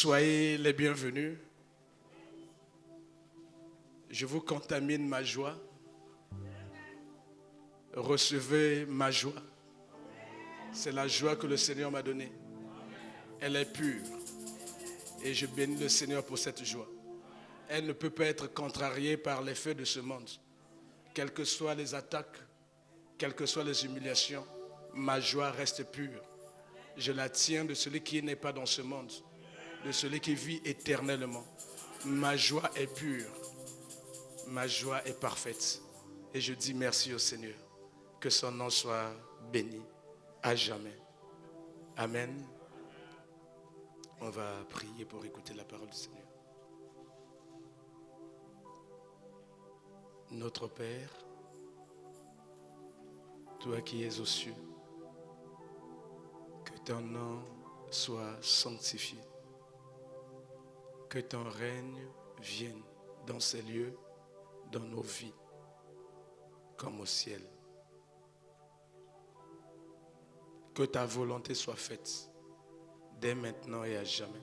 Soyez les bienvenus. Je vous contamine ma joie. Recevez ma joie. C'est la joie que le Seigneur m'a donnée. Elle est pure. Et je bénis le Seigneur pour cette joie. Elle ne peut pas être contrariée par les faits de ce monde. Quelles que soient les attaques, quelles que soient les humiliations, ma joie reste pure. Je la tiens de celui qui n'est pas dans ce monde, de celui qui vit éternellement. Ma joie est pure. Ma joie est parfaite. Et je dis merci au Seigneur. Que son nom soit béni à jamais. Amen. On va prier pour écouter la parole du Seigneur. Notre Père, toi qui es aux cieux, que ton nom soit sanctifié, que ton règne vienne dans ces lieux, dans nos vies, comme au ciel. Que ta volonté soit faite, dès maintenant et à jamais.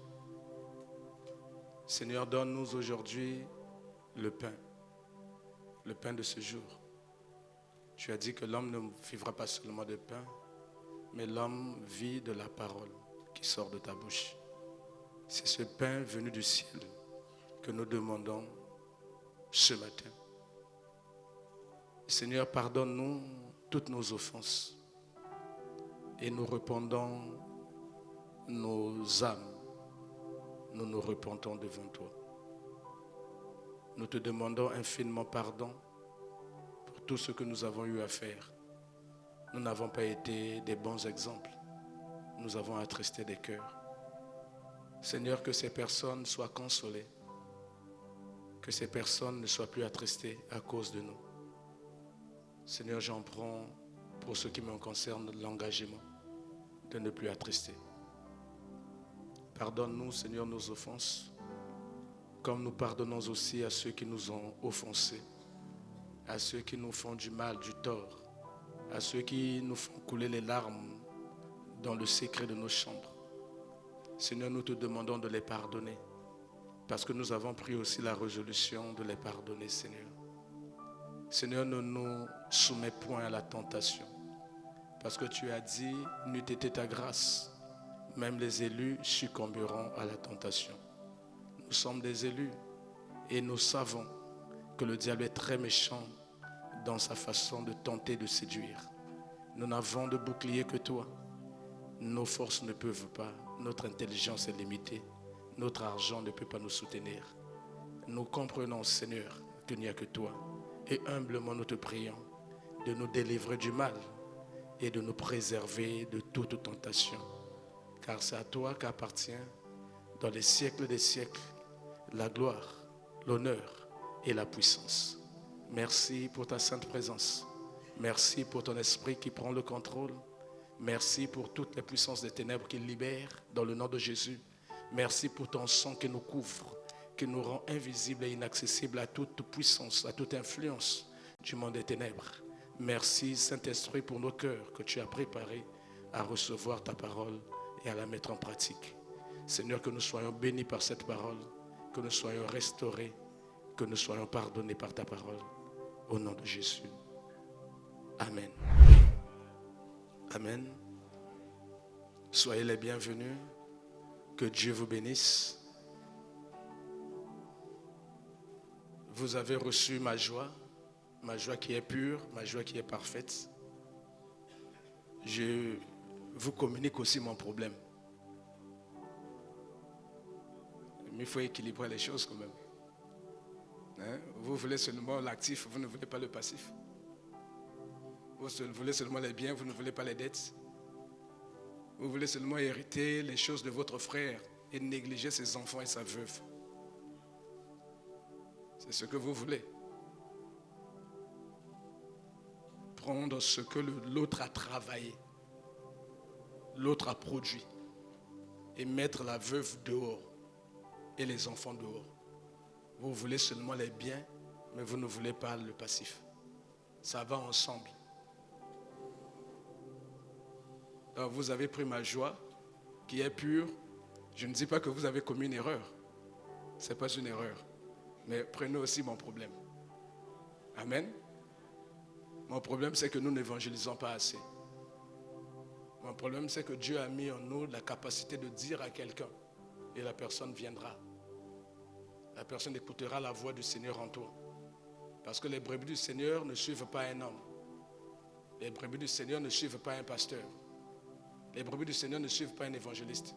Seigneur, donne-nous aujourd'hui le pain de ce jour. Tu as dit que l'homme ne vivra pas seulement de pain, mais l'homme vit de la parole qui sort de ta bouche. C'est ce pain venu du ciel que nous demandons ce matin. Seigneur, pardonne-nous toutes nos offenses et nous repentons nos âmes. Nous nous repentons devant toi. Nous te demandons infiniment pardon pour tout ce que nous avons eu à faire. Nous n'avons pas été des bons exemples. Nous avons attristé des cœurs. Seigneur, que ces personnes soient consolées. Que ces personnes ne soient plus attristées à cause de nous. Seigneur, j'en prends pour ce qui me concerne l'engagement de ne plus attrister. Pardonne-nous, Seigneur, nos offenses, comme nous pardonnons aussi à ceux qui nous ont offensés, à ceux qui nous font du mal, du tort, à ceux qui nous font couler les larmes dans le secret de nos chambres. Seigneur, nous te demandons de les pardonner, parce que nous avons pris aussi la résolution de les pardonner, Seigneur. Seigneur, ne nous soumets point à la tentation, parce que tu as dit, n'eût été ta grâce, même les élus succomberont à la tentation. Nous sommes des élus et nous savons que le diable est très méchant dans sa façon de tenter de séduire. Nous n'avons de bouclier que toi. Nos forces ne peuvent pas, notre intelligence est limitée, notre argent ne peut pas nous soutenir. Nous comprenons, Seigneur, qu'il n'y a que toi. Et humblement nous te prions de nous délivrer du mal et de nous préserver de toute tentation. Car c'est à toi qu'appartient dans les siècles des siècles la gloire, l'honneur et la puissance. Merci pour ta sainte présence. Merci pour ton esprit qui prend le contrôle. Merci pour toutes les puissances des ténèbres qui libèrent dans le nom de Jésus. Merci pour ton sang qui nous couvre, qui nous rend invisibles et inaccessibles à toute puissance, à toute influence du monde des ténèbres. Merci Saint-Esprit pour nos cœurs que tu as préparés à recevoir ta parole et à la mettre en pratique. Seigneur, que nous soyons bénis par cette parole, que nous soyons restaurés, que nous soyons pardonnés par ta parole. Au nom de Jésus. Amen. Amen. Soyez les bienvenus. Que Dieu vous bénisse. Vous avez reçu ma joie qui est pure, ma joie qui est parfaite. Je vous communique aussi mon problème. Mais il faut équilibrer les choses quand même. Hein? Vous voulez seulement l'actif, vous ne voulez pas le passif. Vous voulez seulement les biens, vous ne voulez pas les dettes. Vous voulez seulement hériter les choses de votre frère et négliger ses enfants et sa veuve. C'est ce que vous voulez. Prendre ce que l'autre a travaillé, l'autre a produit, et mettre la veuve dehors et les enfants dehors. Vous voulez seulement les biens, mais vous ne voulez pas le passif. Ça va ensemble. Alors vous avez pris ma joie qui est pure, Je ne dis pas que vous avez commis une erreur. Ce n'est pas une erreur. Mais prenez aussi mon problème. Amen. Mon problème, c'est que nous n'évangélisons pas assez. Mon problème, c'est que Dieu a mis en nous la capacité de dire à quelqu'un et la personne viendra. La personne écoutera la voix du Seigneur en toi. Parce que les brebis du Seigneur ne suivent pas un homme. Les brebis du Seigneur ne suivent pas un pasteur. Les brebis du Seigneur ne suivent pas un évangéliste.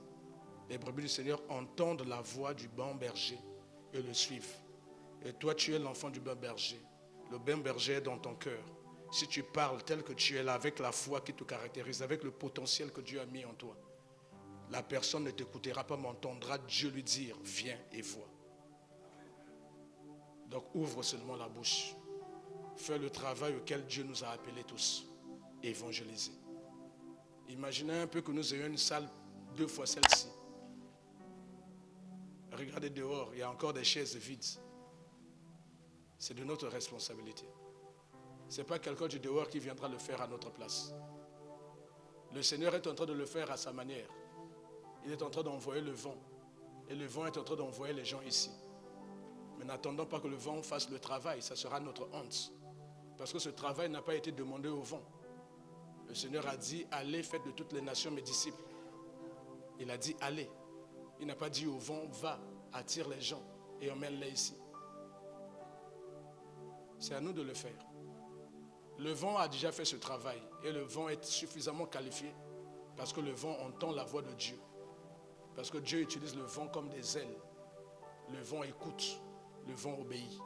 Les brebis du Seigneur entendent la voix du bon berger et le suivent. Et toi, tu es l'enfant du bon berger. Le bon berger est dans ton cœur. Si tu parles tel que tu es là, avec la foi qui te caractérise, avec le potentiel que Dieu a mis en toi, la personne ne t'écoutera pas, mais entendra Dieu lui dire, viens et vois. Donc ouvre seulement la bouche. Fais le travail auquel Dieu nous a appelés tous. Évangéliser. Imaginez un peu que nous ayons une salle 2 fois celle-ci. Regardez dehors, il y a encore des chaises vides. C'est de notre responsabilité. Ce n'est pas quelqu'un du dehors qui viendra le faire à notre place. Le Seigneur est en train de le faire à sa manière. Il est en train d'envoyer le vent. Et le vent est en train d'envoyer les gens ici. Mais n'attendons pas que le vent fasse le travail. Ça sera notre honte. Parce que ce travail n'a pas été demandé au vent. Le Seigneur a dit, allez, faites de toutes les nations mes disciples. Il a dit, allez. Il n'a pas dit au vent, va, attire les gens et emmène-les ici. C'est à nous de le faire. Le vent a déjà fait ce travail et le vent est suffisamment qualifié parce que le vent entend la voix de Dieu. Parce que Dieu utilise le vent comme des ailes. Le vent écoute, le vent obéit.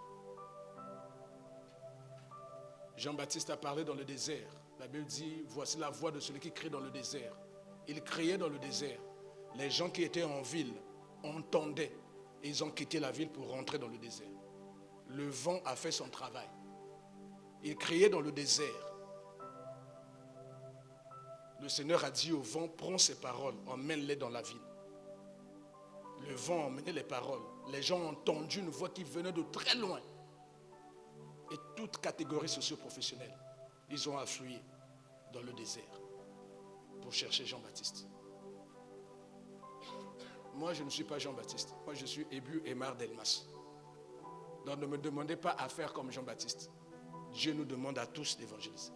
Jean-Baptiste a parlé dans le désert. La Bible dit, voici la voix de celui qui crie dans le désert. Il criait dans le désert. Les gens qui étaient en ville entendaient et ils ont quitté la ville pour rentrer dans le désert. Le vent a fait son travail. Il criait dans le désert. Le Seigneur a dit au vent, prends ces paroles, emmène-les dans la ville. Le vent a emmené les paroles. Les gens ont entendu une voix qui venait de très loin. Et toute catégorie socio-professionnelle, ils ont afflué dans le désert pour chercher Jean-Baptiste. Moi, je ne suis pas Jean-Baptiste. Moi, je suis Ebu Emar Delmas. Donc, ne me demandez pas à faire comme Jean-Baptiste. Dieu nous demande à tous d'évangéliser.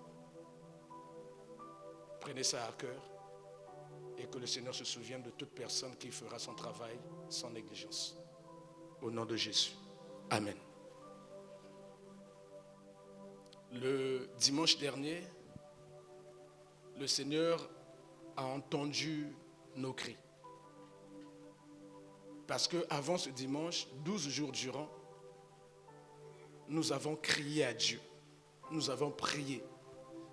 Prenez ça à cœur et que le Seigneur se souvienne de toute personne qui fera son travail sans négligence. Au nom de Jésus. Amen. Le dimanche dernier, le Seigneur a entendu nos cris. Parce qu'avant ce dimanche, 12 jours durant, nous avons crié à Dieu. Nous avons prié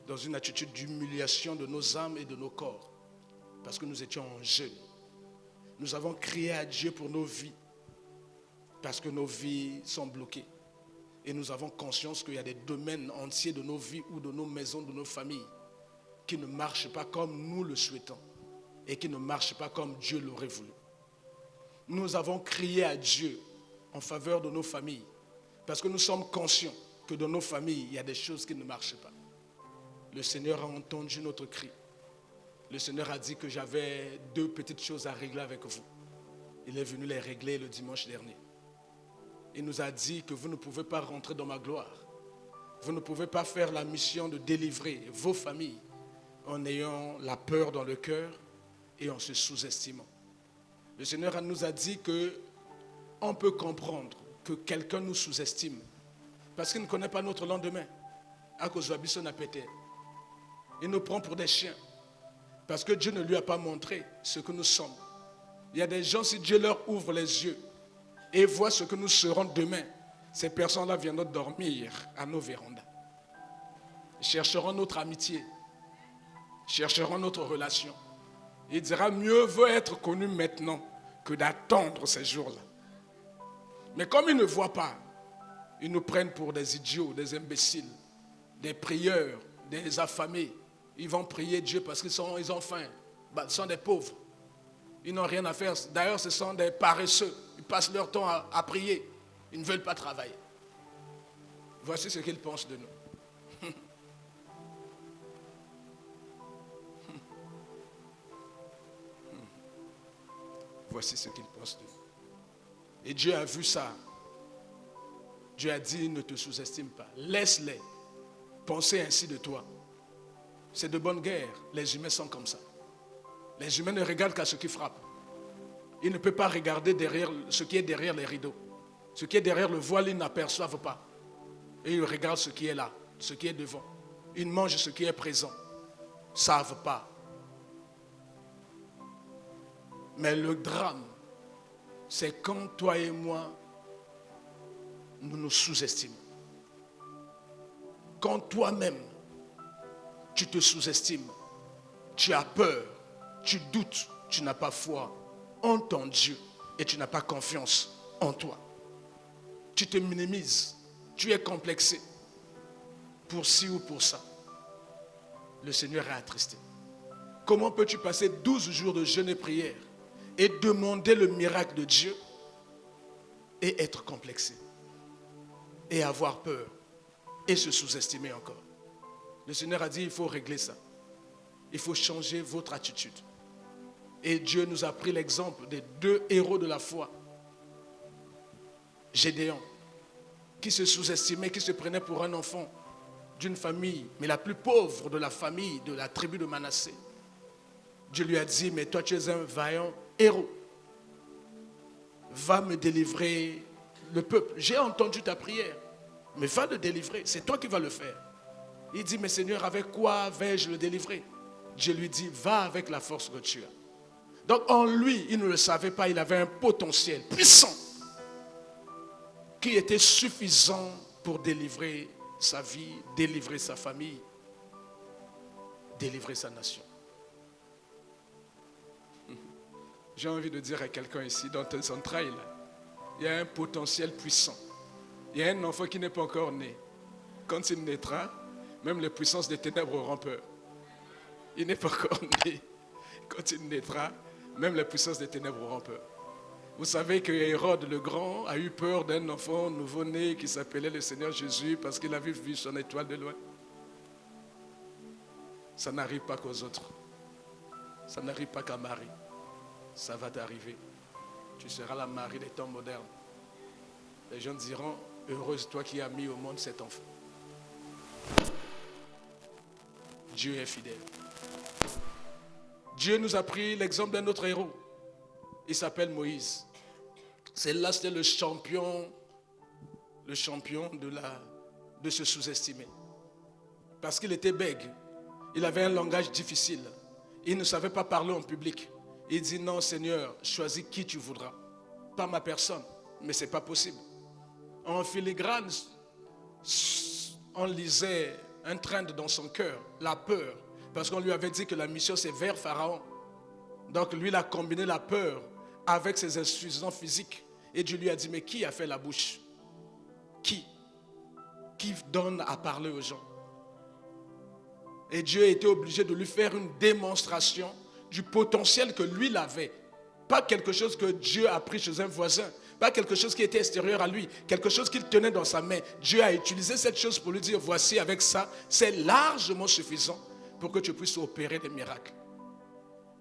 dans une attitude d'humiliation de nos âmes et de nos corps. Parce que nous étions en jeûne. Nous avons crié à Dieu pour nos vies. Parce que nos vies sont bloquées. Et nous avons conscience qu'il y a des domaines entiers de nos vies ou de nos maisons, de nos familles, qui ne marchent pas comme nous le souhaitons. Et qui ne marchent pas comme Dieu l'aurait voulu. Nous avons crié à Dieu en faveur de nos familles. Parce que nous sommes conscients que dans nos familles, il y a des choses qui ne marchent pas. Le Seigneur a entendu notre cri. Le Seigneur a dit que j'avais 2 petites choses à régler avec vous. Il est venu les régler le dimanche dernier. Il nous a dit que vous ne pouvez pas rentrer dans ma gloire. Vous ne pouvez pas faire la mission de délivrer vos familles en ayant la peur dans le cœur et en se sous-estimant. Le Seigneur nous a dit qu'on peut comprendre que quelqu'un nous sous-estime parce qu'il ne connaît pas notre lendemain. À cause de la bison à péter. Il nous prend pour des chiens parce que Dieu ne lui a pas montré ce que nous sommes. Il y a des gens, si Dieu leur ouvre les yeux et voit ce que nous serons demain, ces personnes-là viendront dormir à nos vérandas. Ils chercheront notre amitié, chercheront notre relation. Il dira, mieux vaut être connu maintenant que d'attendre ces jours-là. Mais comme ils ne voient pas, ils nous prennent pour des idiots, des imbéciles, des prieurs, des affamés. Ils vont prier Dieu parce qu'ils ont faim. Ce sont des pauvres. Ils n'ont rien à faire. D'ailleurs, ce sont des paresseux. Ils passent leur temps à prier. Ils ne veulent pas travailler. Voici ce qu'ils pensent de nous. voici ce qu'ils pensent de vous. Et Dieu a vu ça. Dieu a dit, ne te sous-estime pas. Laisse-les penser ainsi de toi. C'est de bonne guerre. Les humains sont comme ça. Les humains ne regardent qu'à ce qui frappe. Ils ne peuvent pas regarder derrière ce qui est derrière les rideaux. Ce qui est derrière le voile, ils n'aperçoivent pas. Et ils regardent ce qui est là, ce qui est devant. Ils mangent ce qui est présent. Ils ne savent pas. Mais le drame, c'est quand toi et moi, nous nous sous-estimons. Quand toi-même, tu te sous-estimes, tu as peur, tu doutes, tu n'as pas foi en ton Dieu et tu n'as pas confiance en toi. Tu te minimises, tu es complexé pour ci ou pour ça. Le Seigneur est attristé. Comment peux-tu passer 12 jours de jeûne et prière et demander le miracle de Dieu et être complexé et avoir peur et se sous-estimer encore? Le Seigneur a dit, il faut régler ça. Il faut changer votre attitude. Et Dieu nous a pris l'exemple des 2 héros de la foi. Gédéon, qui se sous-estimait, qui se prenait pour un enfant d'une famille, mais la plus pauvre de la famille, de la tribu de Manassé. Dieu lui a dit, mais toi tu es un vaillant héros. Va me délivrer le peuple. J'ai entendu ta prière, mais va le délivrer. C'est toi qui vas le faire. Il dit, mais Seigneur, avec quoi vais-je le délivrer? Dieu lui dit, va avec la force que tu as. Donc en lui, il ne le savait pas, il avait un potentiel puissant qui était suffisant pour délivrer sa vie, délivrer sa famille, délivrer sa nation. J'ai envie de dire à quelqu'un ici, dans tes entrailles, il y a un potentiel puissant. Il y a un enfant qui n'est pas encore né. Quand il naîtra, même les puissances des ténèbres auront peur. Il n'est pas encore né. Quand il naîtra, même les puissances des ténèbres auront peur. Vous savez que Hérode le Grand a eu peur d'un enfant nouveau-né qui s'appelait le Seigneur Jésus parce qu'il avait vu son étoile de loin. Ça n'arrive pas qu'aux autres. Ça n'arrive pas qu'à Marie. Ça va t'arriver. Tu seras la Marie des temps modernes. Les gens diront, heureuse toi qui as mis au monde cet enfant. Dieu est fidèle. Dieu nous a pris l'exemple d'un autre héros. Il s'appelle Moïse. Là, c'était le champion de se sous-estimer. Parce qu'il était bègue. Il avait un langage difficile. Il ne savait pas parler en public. Il dit, non Seigneur, choisis qui tu voudras. Pas ma personne, mais ce n'est pas possible. En filigrane, on lisait un train dans son cœur, la peur. Parce qu'on lui avait dit que la mission c'est vers Pharaon. Donc lui il a combiné la peur avec ses insuffisances physiques. Et Dieu lui a dit, mais qui a fait la bouche? Qui donne à parler aux gens? Et Dieu était obligé de lui faire une démonstration du potentiel que lui il avait. Pas quelque chose que Dieu a pris chez un voisin. Pas quelque chose qui était extérieur à lui. Quelque chose qu'il tenait dans sa main. Dieu a utilisé cette chose pour lui dire, voici avec ça, c'est largement suffisant pour que tu puisses opérer des miracles.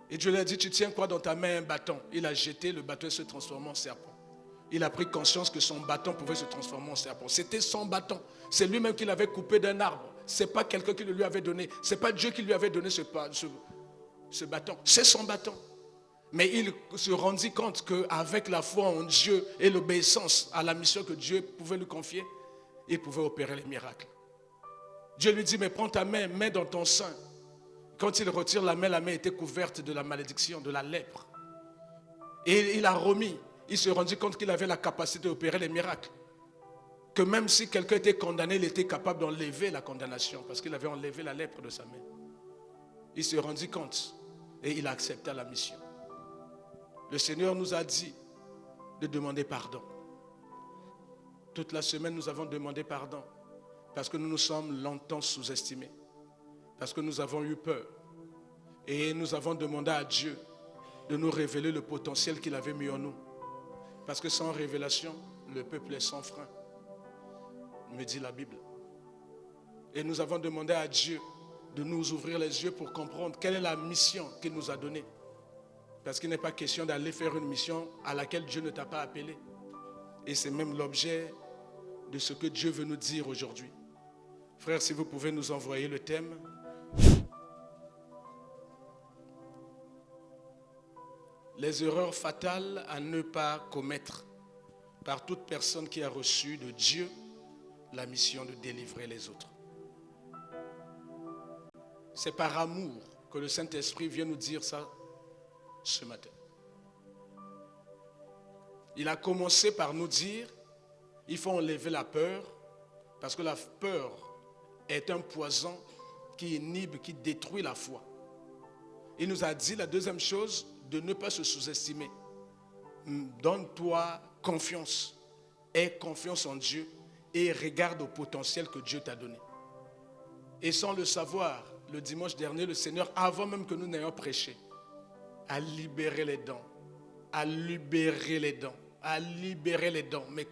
Et Dieu lui a dit, tu tiens quoi dans ta main? Un bâton. Il a jeté, le bâton se transformant en serpent. Il a pris conscience que son bâton pouvait se transformer en serpent. C'était son bâton. C'est lui-même qui l'avait coupé d'un arbre. Ce n'est pas quelqu'un qui le lui avait donné. Ce n'est pas Dieu qui lui avait donné ce bâton. C'est son bâton. Mais il se rendit compte qu'avec la foi en Dieu et l'obéissance à la mission que Dieu pouvait lui confier, il pouvait opérer les miracles. Dieu lui dit, mais prends ta main, mets dans ton sein. Quand il retire la main était couverte de la malédiction, de la lèpre. Et il a remis. Il se rendit compte qu'il avait la capacité d'opérer les miracles. Que même si quelqu'un était condamné, il était capable d'enlever la condamnation parce qu'il avait enlevé la lèpre de sa main. Il se rendit compte et il a accepté la mission. Le Seigneur nous a dit de demander pardon. Toute la semaine, nous avons demandé pardon parce que nous nous sommes longtemps sous-estimés, parce que nous avons eu peur. Et nous avons demandé à Dieu de nous révéler le potentiel qu'il avait mis en nous. Parce que sans révélation, le peuple est sans frein, me dit la Bible. Et nous avons demandé à Dieu de nous ouvrir les yeux pour comprendre quelle est la mission qu'il nous a donnée. Parce qu'il n'est pas question d'aller faire une mission à laquelle Dieu ne t'a pas appelé. Et c'est même l'objet de ce que Dieu veut nous dire aujourd'hui. Frères, si vous pouvez nous envoyer le thème. Les erreurs fatales à ne pas commettre par toute personne qui a reçu de Dieu la mission de délivrer les autres. C'est par amour que le Saint-Esprit vient nous dire ça ce matin. Il a commencé par nous dire, il faut enlever la peur, parce que la peur est un poison qui inhibe, qui détruit la foi. Il nous a dit la deuxième chose, de ne pas se sous-estimer. Donne-toi confiance, aie confiance en Dieu et regarde au potentiel que Dieu t'a donné. Et sans le savoir, le dimanche dernier, le Seigneur, avant même que nous n'ayons prêché, a libéré les dents, a libéré les dents, a libéré les dents, mais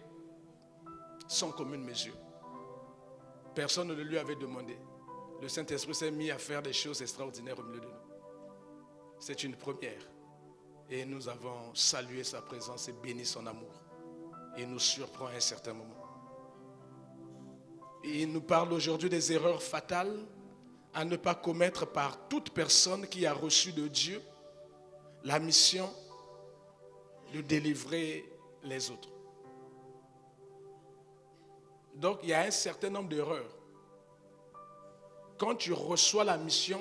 sans commune mesure. Personne ne le lui avait demandé. Le Saint-Esprit s'est mis à faire des choses extraordinaires au milieu de nous. C'est une première. Et nous avons salué sa présence et béni son amour. Il nous surprend à un certain moment. Et il nous parle aujourd'hui des erreurs fatales à ne pas commettre par toute personne qui a reçu de Dieu la mission de délivrer les autres. Donc il y a un certain nombre d'erreurs. Quand tu reçois la mission,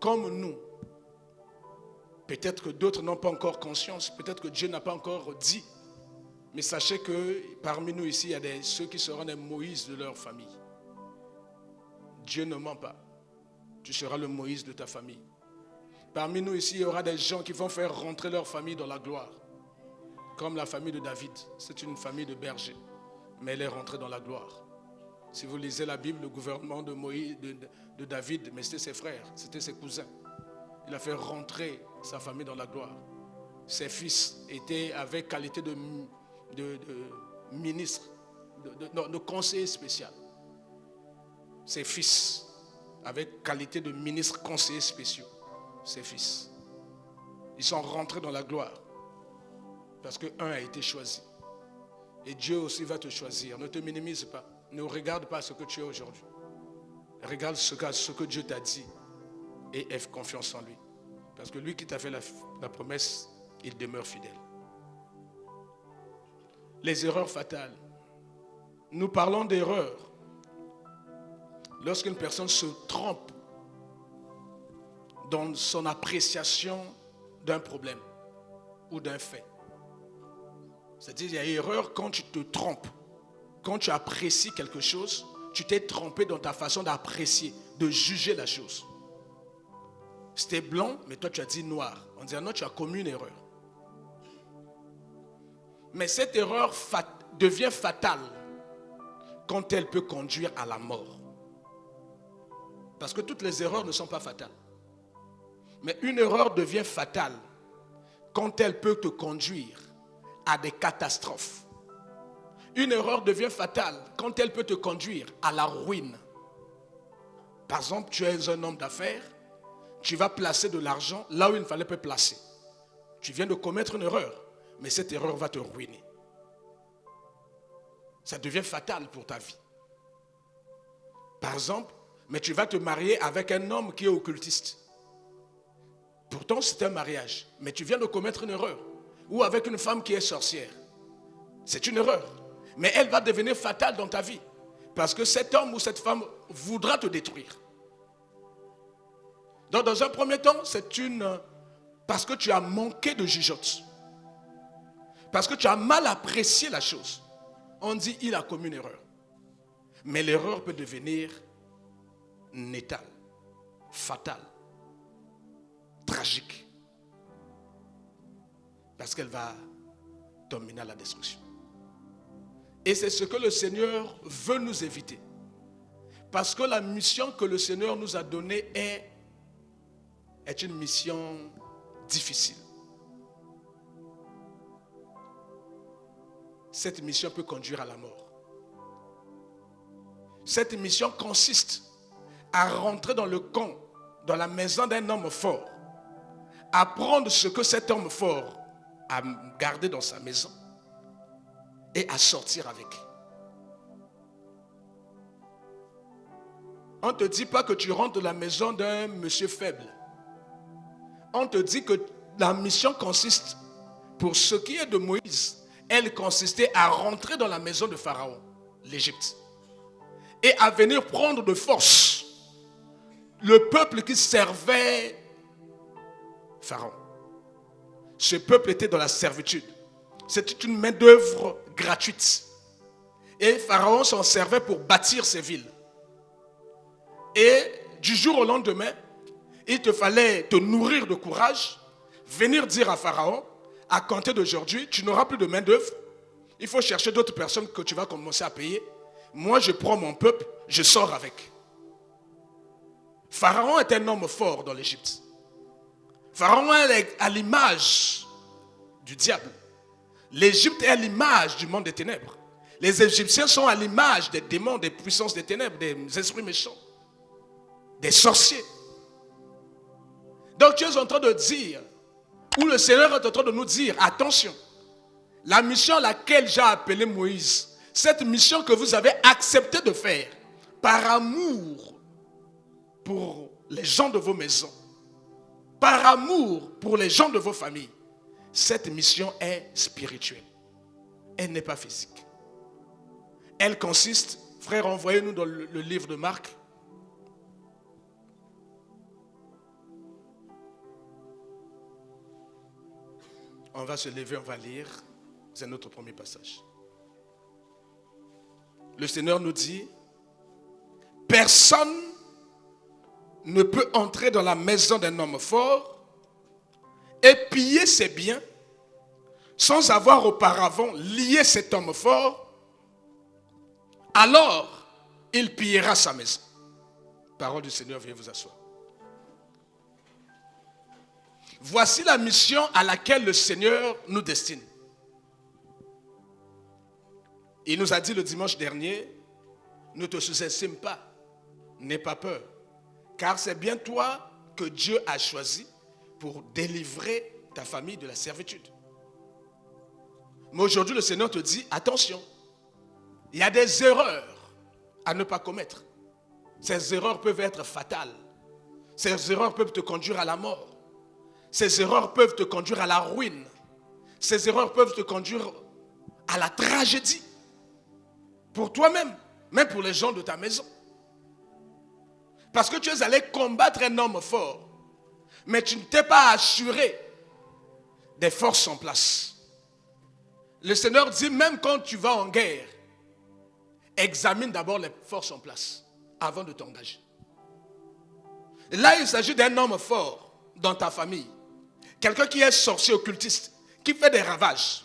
comme nous, peut-être que d'autres n'ont pas encore conscience, peut-être que Dieu n'a pas encore dit, mais sachez que parmi nous ici, il y a ceux qui seront des Moïse de leur famille. Dieu ne ment pas. Tu seras le Moïse de ta famille. Parmi nous ici, il y aura des gens qui vont faire rentrer leur famille dans la gloire. Comme la famille de David. C'est une famille de bergers. Mais elle est rentrée dans la gloire. Si vous lisez la Bible, le gouvernement de Moïse, de David, mais c'était ses frères, c'était ses cousins. Il a fait rentrer sa famille dans la gloire. Ses fils étaient avec qualité de ministre, de conseiller spécial. Ses fils, avec qualité de ministre conseiller spéciaux. Ses fils. Ils sont rentrés dans la gloire. Parce qu'un a été choisi. Et Dieu aussi va te choisir. Ne te minimise pas. Ne regarde pas ce que tu es aujourd'hui. Regarde ce que Dieu t'a dit. Et aie confiance en lui. Parce que lui qui t'a fait la promesse, il demeure fidèle. Les erreurs fatales. Nous parlons d'erreurs. Lorsqu'une personne se trompe dans son appréciation d'un problème ou d'un fait. C'est-à-dire, il y a erreur quand tu te trompes. Quand tu apprécies quelque chose, tu t'es trompé dans ta façon d'apprécier, de juger la chose. C'était blanc, mais toi tu as dit noir. On dit non, tu as commis une erreur. Mais cette erreur devient fatale quand elle peut conduire à la mort. Parce que toutes les erreurs ne sont pas fatales. Mais une erreur devient fatale quand elle peut te conduire à des catastrophes. Une erreur devient fatale quand elle peut te conduire à la ruine. Par exemple, tu es un homme d'affaires, tu vas placer de l'argent là où il ne fallait pas placer. Tu viens de commettre une erreur, mais cette erreur va te ruiner. Ça devient fatal pour ta vie. Par exemple, mais tu vas te marier avec un homme qui est occultiste. Pourtant, c'est un mariage, mais tu viens de commettre une erreur. Ou avec une femme qui est sorcière. C'est une erreur. Mais elle va devenir fatale dans ta vie. Parce que cet homme ou cette femme voudra te détruire. Donc, dans un premier temps, parce que tu as manqué de jugeote. Parce que tu as mal apprécié la chose. On dit, il a commis une erreur. Mais l'erreur peut devenir nétale, fatale, tragique. Parce qu'elle va t'emmener à la destruction. Et c'est ce que le Seigneur veut nous éviter. Parce que la mission que le Seigneur nous a donnée est une mission difficile. Cette mission peut conduire à la mort. Cette mission consiste à rentrer dans le camp, dans la maison d'un homme fort, à prendre ce que cet homme fort a gardé dans sa maison et à sortir avec. On ne te dit pas que tu rentres dans la maison d'un monsieur faible. On te dit que la mission consiste, pour ce qui est de Moïse, elle consistait à rentrer dans la maison de Pharaon, l'Égypte, et à venir prendre de force le peuple qui servait Pharaon. Ce peuple était dans la servitude. C'était une main-d'œuvre gratuite. Et Pharaon s'en servait pour bâtir ses villes. Et du jour au lendemain, il te fallait te nourrir de courage, venir dire à Pharaon, à compter d'aujourd'hui, tu n'auras plus de main-d'œuvre. Il faut chercher d'autres personnes que tu vas commencer à payer. Moi, je prends mon peuple, je sors avec. Pharaon est un homme fort dans l'Égypte. Pharaon est à l'image du diable. L'Égypte est à l'image du monde des ténèbres. Les Égyptiens sont à l'image des démons, des puissances des ténèbres, des esprits méchants, des sorciers. Donc tu es en train de dire, ou le Seigneur est en train de nous dire, attention, la mission à laquelle j'ai appelé Moïse, cette mission que vous avez accepté de faire, par amour pour les gens de vos maisons, par amour pour les gens de vos familles, cette mission est spirituelle. Elle n'est pas physique. Elle consiste, frère, envoyez-nous dans le livre de Marc. On va se lever, on va lire. C'est notre premier passage. Le Seigneur nous dit, personne ne peut entrer dans la maison d'un homme fort et piller ses biens sans avoir auparavant lié cet homme fort. Alors, il pillera sa maison. Parole du Seigneur, veuillez vous asseoir. Voici la mission à laquelle le Seigneur nous destine. Il nous a dit le dimanche dernier, ne te sous-estime pas, n'aie pas peur, car c'est bien toi que Dieu a choisi pour délivrer ta famille de la servitude. Mais aujourd'hui, le Seigneur te dit, attention, il y a des erreurs à ne pas commettre. Ces erreurs peuvent être fatales. Ces erreurs peuvent te conduire à la mort. Ces erreurs peuvent te conduire à la ruine. Ces erreurs peuvent te conduire à la tragédie. Pour toi-même, même pour les gens de ta maison. Parce que tu es allé combattre un homme fort, mais tu ne t'es pas assuré des forces en place. Le Seigneur dit, même quand tu vas en guerre, examine d'abord les forces en place avant de t'engager. Là, il s'agit d'un homme fort dans ta famille. Quelqu'un qui est sorcier occultiste, qui fait des ravages.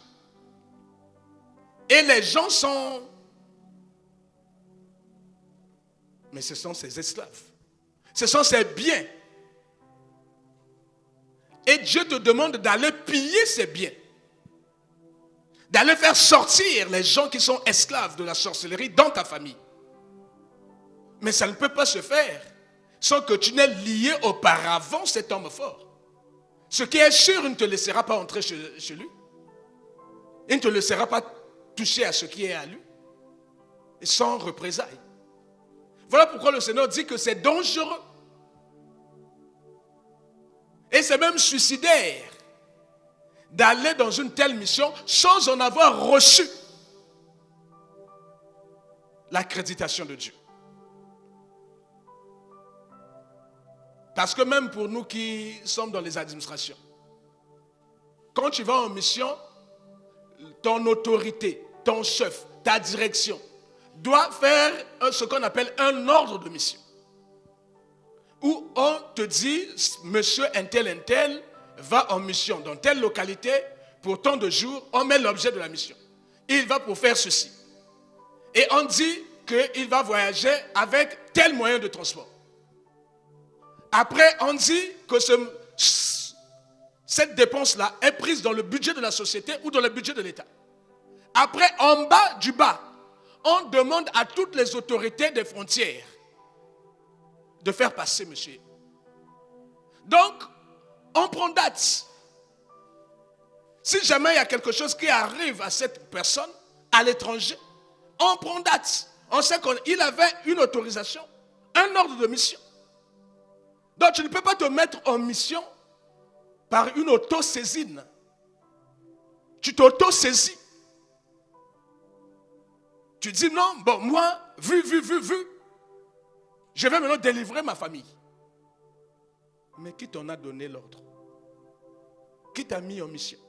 Et les gens sont... Mais ce sont ses esclaves. Ce sont ses biens. Et Dieu te demande d'aller piller ses biens. D'aller faire sortir les gens qui sont esclaves de la sorcellerie dans ta famille. Mais ça ne peut pas se faire sans que tu n'aies lié auparavant cet homme fort. Ce qui est sûr, il ne te laissera pas entrer chez lui. Il ne te laissera pas toucher à ce qui est à lui. Et sans représailles. Voilà pourquoi le Seigneur dit que c'est dangereux. Et c'est même suicidaire d'aller dans une telle mission sans en avoir reçu l'accréditation de Dieu. Parce que même pour nous qui sommes dans les administrations, quand tu vas en mission, ton autorité, ton chef, ta direction doit faire ce qu'on appelle un ordre de mission. Où on te dit, monsieur un tel va en mission dans telle localité pour tant de jours, on met l'objet de la mission. Il va pour faire ceci. Et on dit qu'il va voyager avec tel moyen de transport. Après, on dit que cette dépense-là est prise dans le budget de la société ou dans le budget de l'État. Après, en bas du bas, on demande à toutes les autorités des frontières de faire passer monsieur. Donc, on prend date. Si jamais il y a quelque chose qui arrive à cette personne, à l'étranger, on prend date. On sait qu'il avait une autorisation, un ordre de mission. Donc tu ne peux pas te mettre en mission par une auto-saisine. Tu t'auto-saisis. Tu dis non, bon, moi, vu, je vais maintenant délivrer ma famille. Mais qui t'en a donné l'ordre? Qui t'a mis en mission?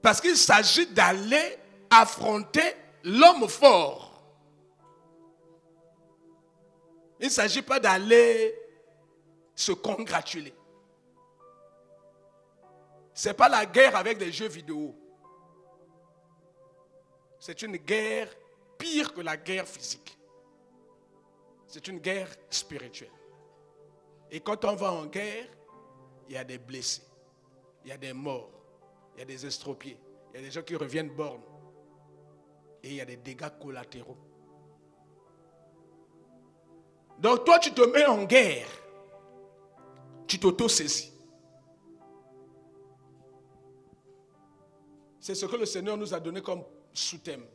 Parce qu'il s'agit d'aller affronter l'homme fort. Il ne s'agit pas d'aller se congratuler. Ce n'est pas la guerre avec des jeux vidéo. C'est une guerre pire que la guerre physique. C'est une guerre spirituelle. Et quand on va en guerre, il y a des blessés, il y a des morts, il y a des estropiés, il y a des gens qui reviennent bornes. Et il y a des dégâts collatéraux. Donc toi, tu te mets en guerre. Tu t'auto-saisis. C'est ce que le Seigneur nous a donné comme sous-thème.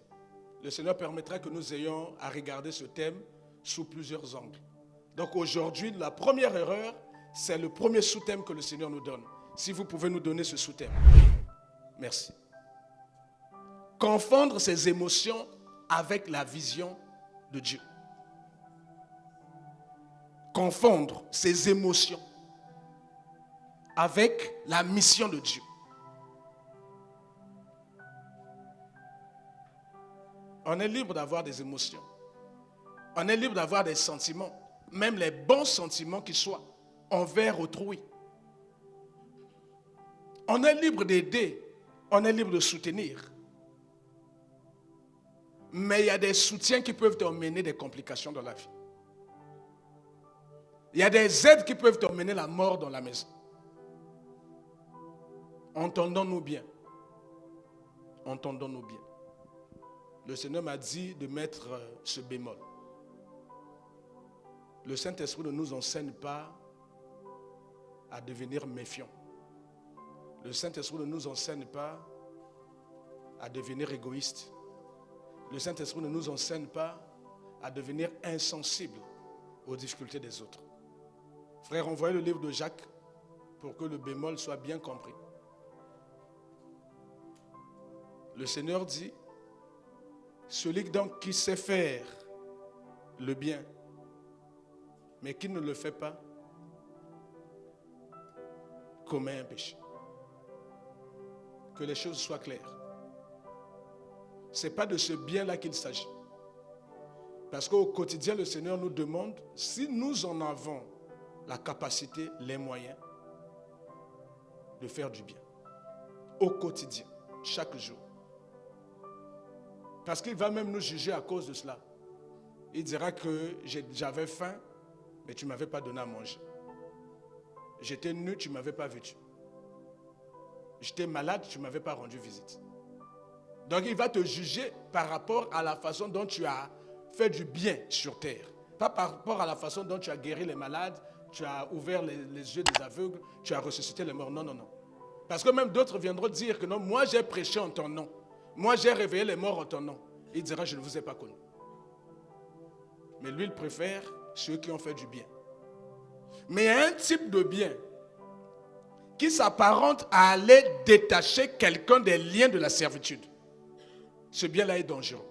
Le Seigneur permettra que nous ayons à regarder ce thème sous plusieurs angles. Donc aujourd'hui, la première erreur, c'est le premier sous-thème que le Seigneur nous donne. Si vous pouvez nous donner ce sous-thème. Merci. Confondre ses émotions avec la vision de Dieu. Confondre ses émotions avec la mission de Dieu. On est libre d'avoir des émotions. On est libre d'avoir des sentiments, même les bons sentiments qui soient, envers autrui. On est libre d'aider, on est libre de soutenir. Mais il y a des soutiens qui peuvent t'emmener des complications dans la vie. Il y a des aides qui peuvent t'emmener la mort dans la maison. Entendons-nous bien. Entendons-nous bien. Le Seigneur m'a dit de mettre ce bémol. Le Saint-Esprit ne nous enseigne pas à devenir méfiants. Le Saint-Esprit ne nous enseigne pas à devenir égoïstes. Le Saint-Esprit ne nous enseigne pas à devenir insensibles aux difficultés des autres. Frère, envoyez le livre de Jacques pour que le bémol soit bien compris. Le Seigneur dit, celui donc qui sait faire le bien, mais qui ne le fait pas, commet un péché. Que les choses soient claires. Ce n'est pas de ce bien-là qu'il s'agit. Parce qu'au quotidien, le Seigneur nous demande, si nous en avons la capacité, les moyens, de faire du bien. Au quotidien, chaque jour. Parce qu'il va même nous juger à cause de cela. Il dira que j'avais faim, mais tu ne m'avais pas donné à manger. J'étais nu, tu ne m'avais pas vêtu. J'étais malade, tu ne m'avais pas rendu visite. Donc il va te juger par rapport à la façon dont tu as fait du bien sur terre. Pas par rapport à la façon dont tu as guéri les malades, tu as ouvert les yeux des aveugles, tu as ressuscité les morts. Non, non, non. Parce que même d'autres viendront dire que non, moi j'ai prêché en ton nom. Moi j'ai réveillé les morts en ton nom. Il dira, je ne vous ai pas connu. Mais lui, il préfère ceux qui ont fait du bien. Mais il y a un type de bien qui s'apparente à aller détacher quelqu'un des liens de la servitude. Ce bien-là est dangereux.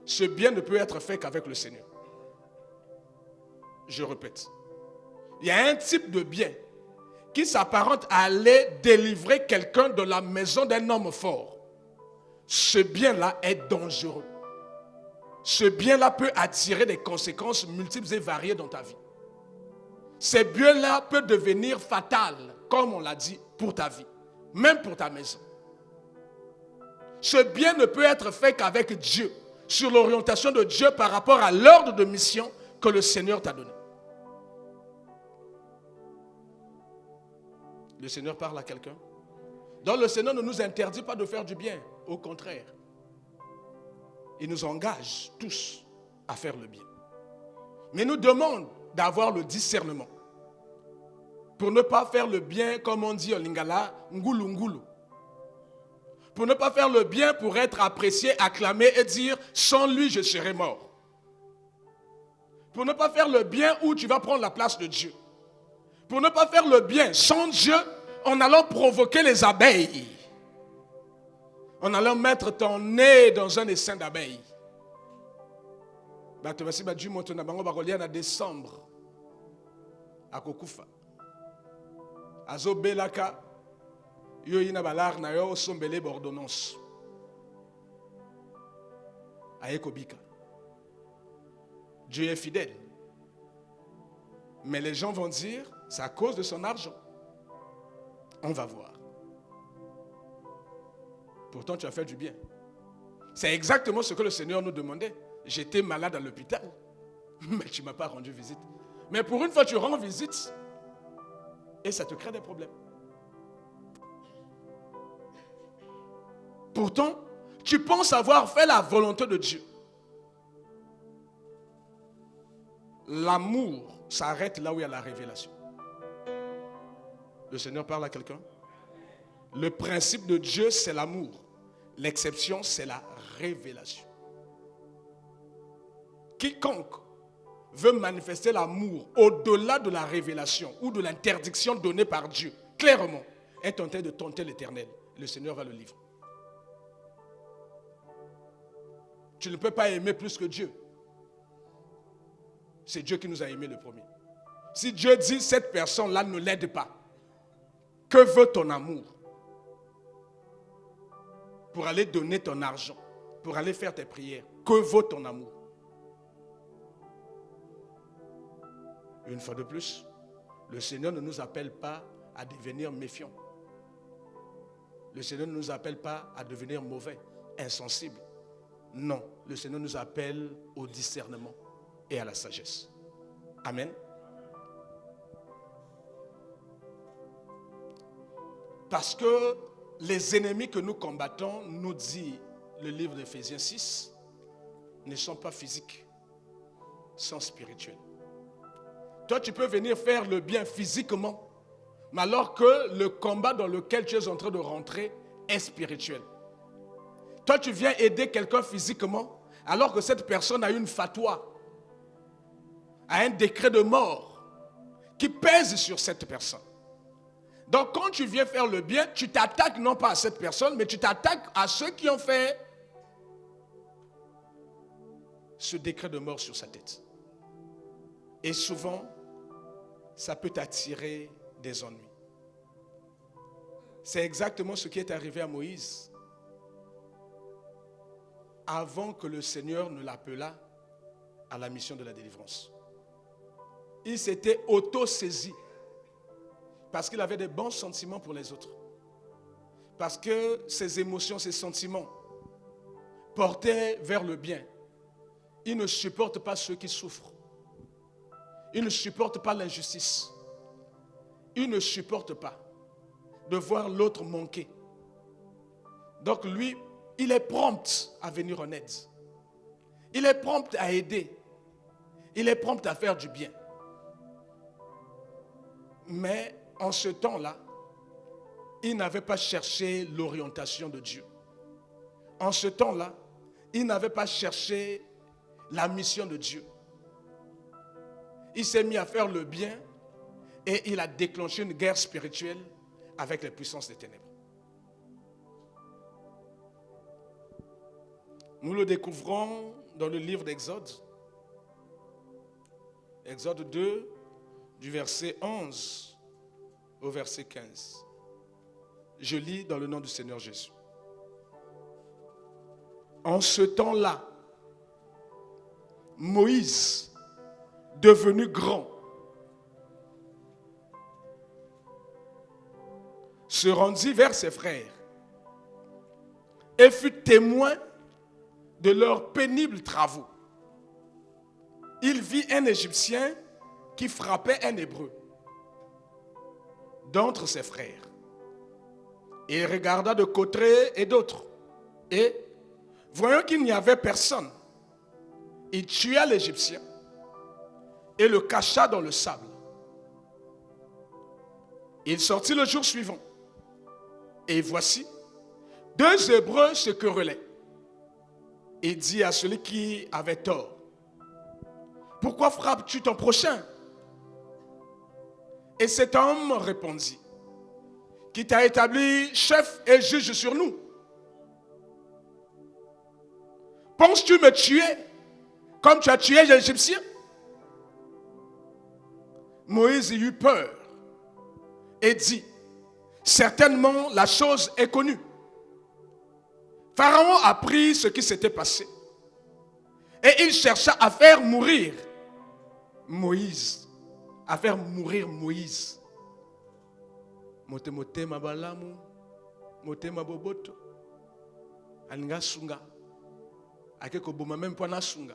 Ce bien ne peut être fait qu'avec le Seigneur. Je répète. Il y a un type de bien qui s'apparente à aller délivrer quelqu'un de la maison d'un homme fort. Ce bien-là est dangereux. Ce bien-là peut attirer des conséquences multiples et variées dans ta vie. Ce bien-là peut devenir fatal, comme on l'a dit, pour ta vie, même pour ta maison. Ce bien ne peut être fait qu'avec Dieu, sur l'orientation de Dieu par rapport à l'ordre de mission que le Seigneur t'a donné. Le Seigneur parle à quelqu'un. Donc le Seigneur ne nous interdit pas de faire du bien, au contraire. Il nous engage tous à faire le bien. Mais il nous demande d'avoir le discernement. Pour ne pas faire le bien, comme on dit en lingala, ngulu ngulu. Pour ne pas faire le bien, pour être apprécié, acclamé et dire, sans lui, je serai mort. Pour ne pas faire le bien où tu vas prendre la place de Dieu. Pour ne pas faire le bien sans Dieu, en allant provoquer les abeilles. En allant mettre ton nez dans un essaim d'abeilles. En décembre, à Kokufa. Azo belaka, yo ina balar na yo sombele bordonnance. Aekobika. Dieu est fidèle. Mais les gens vont dire, c'est à cause de son argent. On va voir. Pourtant, tu as fait du bien. C'est exactement ce que le Seigneur nous demandait. J'étais malade à l'hôpital, mais tu ne m'as pas rendu visite. Mais pour une fois, tu rends visite et ça te crée des problèmes. Pourtant, tu penses avoir fait la volonté de Dieu. L'amour s'arrête là où il y a la révélation. Le Seigneur parle à quelqu'un. Le principe de Dieu, c'est l'amour. L'exception, c'est la révélation. Quiconque veut manifester l'amour au-delà de la révélation ou de l'interdiction donnée par Dieu, clairement, est tenté de tenter l'Éternel. Le Seigneur va le livrer. Tu ne peux pas aimer plus que Dieu. C'est Dieu qui nous a aimés le premier. Si Dieu dit, cette personne-là ne l'aide pas, que veut ton amour? Pour aller donner ton argent, pour aller faire tes prières, que vaut ton amour? Une fois de plus, le Seigneur ne nous appelle pas à devenir méfiants. Le Seigneur ne nous appelle pas à devenir mauvais, insensibles. Non, le Seigneur nous appelle au discernement et à la sagesse. Amen. Parce que les ennemis que nous combattons, nous dit le livre d'Éphésiens 6, ne sont pas physiques, sont spirituels. Toi, tu peux venir faire le bien physiquement, mais alors que le combat dans lequel tu es en train de rentrer est spirituel. Toi, tu viens aider quelqu'un physiquement, alors que cette personne a une fatwa, a un décret de mort qui pèse sur cette personne. Donc, quand tu viens faire le bien, tu t'attaques non pas à cette personne, mais tu t'attaques à ceux qui ont fait ce décret de mort sur sa tête. Et souvent, ça peut t'attirer des ennuis. C'est exactement ce qui est arrivé à Moïse. Avant que le Seigneur ne l'appelât à la mission de la délivrance. Il s'était auto-saisi. Parce qu'il avait des bons sentiments pour les autres. Parce que ses émotions, ses sentiments portaient vers le bien. Il ne supporte pas ceux qui souffrent. Il ne supporte pas l'injustice. Il ne supporte pas de voir l'autre manquer. Donc lui, il est prompt à venir en aide. Il est prompt à aider. Il est prompt à faire du bien. Mais en ce temps-là, il n'avait pas cherché l'orientation de Dieu. En ce temps-là, il n'avait pas cherché la mission de Dieu. Il s'est mis à faire le bien et il a déclenché une guerre spirituelle avec les puissances des ténèbres. Nous le découvrons dans le livre d'Exode. Exode 2, du verset 11 au verset 15. Je lis dans le nom du Seigneur Jésus. En ce temps-là, Moïse, devenu grand, se rendit vers ses frères et fut témoin de leurs pénibles travaux. Il vit un Égyptien qui frappait un Hébreu d'entre ses frères. Il regarda de côté et d'autre. Et, voyant qu'il n'y avait personne, il tua l'Égyptien et le cacha dans le sable. Il sortit le jour suivant. Et voici, 2 Hébreux se querellaient. Il dit à celui qui avait tort, pourquoi frappes-tu ton prochain? Et cet homme répondit, qui t'a établi chef et juge sur nous? Penses-tu me tuer comme tu as tué l'Égyptien? Moïse eut peur et dit, certainement la chose est connue. Pharaon apprit ce qui s'était passé et il chercha à faire mourir Moïse. À faire mourir Moïse. Mote mabalamu, mote maboboto, alinga sunga, akeko boma même pas na sunga.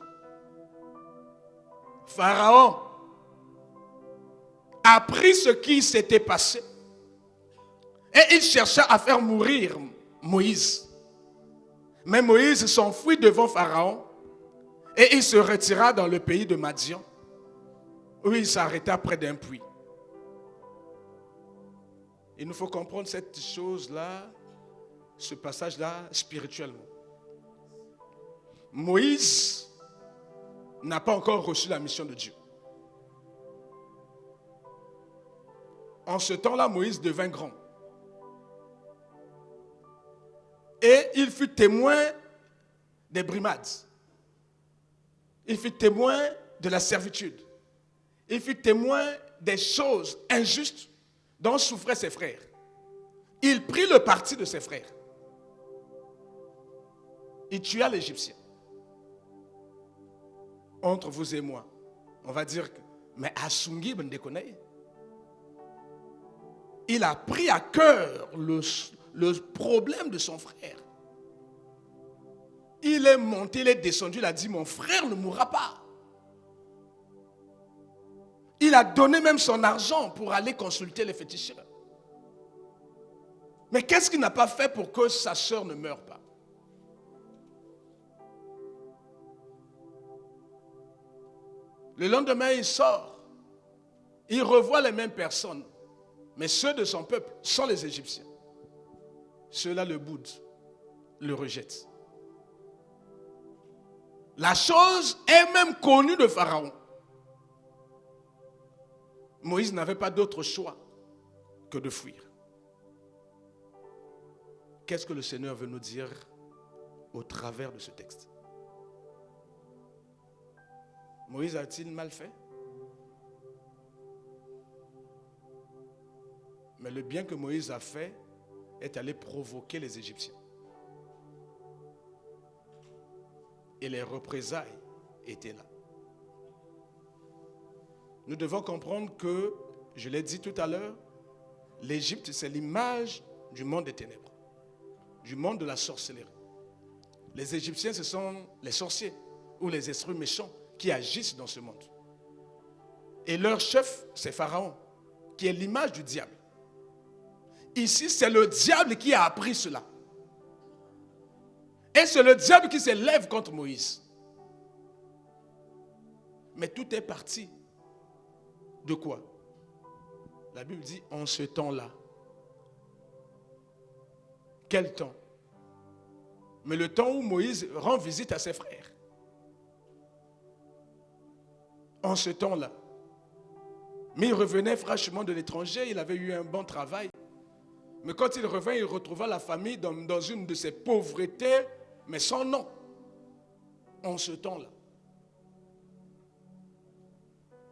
Pharaon apprit ce qui s'était passé et il chercha à faire mourir Moïse. Mais Moïse s'enfuit devant Pharaon et il se retira dans le pays de Madian où il s'arrêta près d'un puits. Il nous faut comprendre cette chose-là, ce passage-là spirituellement. Moïse n'a pas encore reçu la mission de Dieu. En ce temps-là, Moïse devint grand. Et il fut témoin des brimades. Il fut témoin de la servitude. Il fut témoin des choses injustes dont souffraient ses frères. Il prit le parti de ses frères. Il tua l'Égyptien. Entre vous et moi, on va dire, mais Asungi ben déconne. Il a pris à cœur le problème de son frère. Il est monté, il est descendu, il a dit, mon frère ne mourra pas. Il a donné même son argent pour aller consulter les féticheurs. Mais qu'est-ce qu'il n'a pas fait pour que sa sœur ne meure pas? Le lendemain, il sort. Il revoit les mêmes personnes. Mais ceux de son peuple sont les Égyptiens. Ceux-là le boudent, le rejettent. La chose est même connue de Pharaon. Moïse n'avait pas d'autre choix que de fuir. Qu'est-ce que le Seigneur veut nous dire au travers de ce texte? Moïse a-t-il mal fait? Mais le bien que Moïse a fait est allé provoquer les Égyptiens. Et les représailles étaient là. Nous devons comprendre que, je l'ai dit tout à l'heure, l'Égypte, c'est l'image du monde des ténèbres, du monde de la sorcellerie. Les Égyptiens, ce sont les sorciers ou les esprits méchants qui agissent dans ce monde. Et leur chef, c'est Pharaon, qui est l'image du diable. Ici, c'est le diable qui a appris cela. Et c'est le diable qui s'élève contre Moïse. Mais tout est parti de quoi? La Bible dit en ce temps-là. Quel temps? Mais le temps où Moïse rend visite à ses frères. En ce temps-là. Mais il revenait fraîchement de l'étranger, il avait eu un bon travail. Mais quand il revint, il retrouva la famille dans une de ses pauvretés, mais sans nom. En ce temps-là.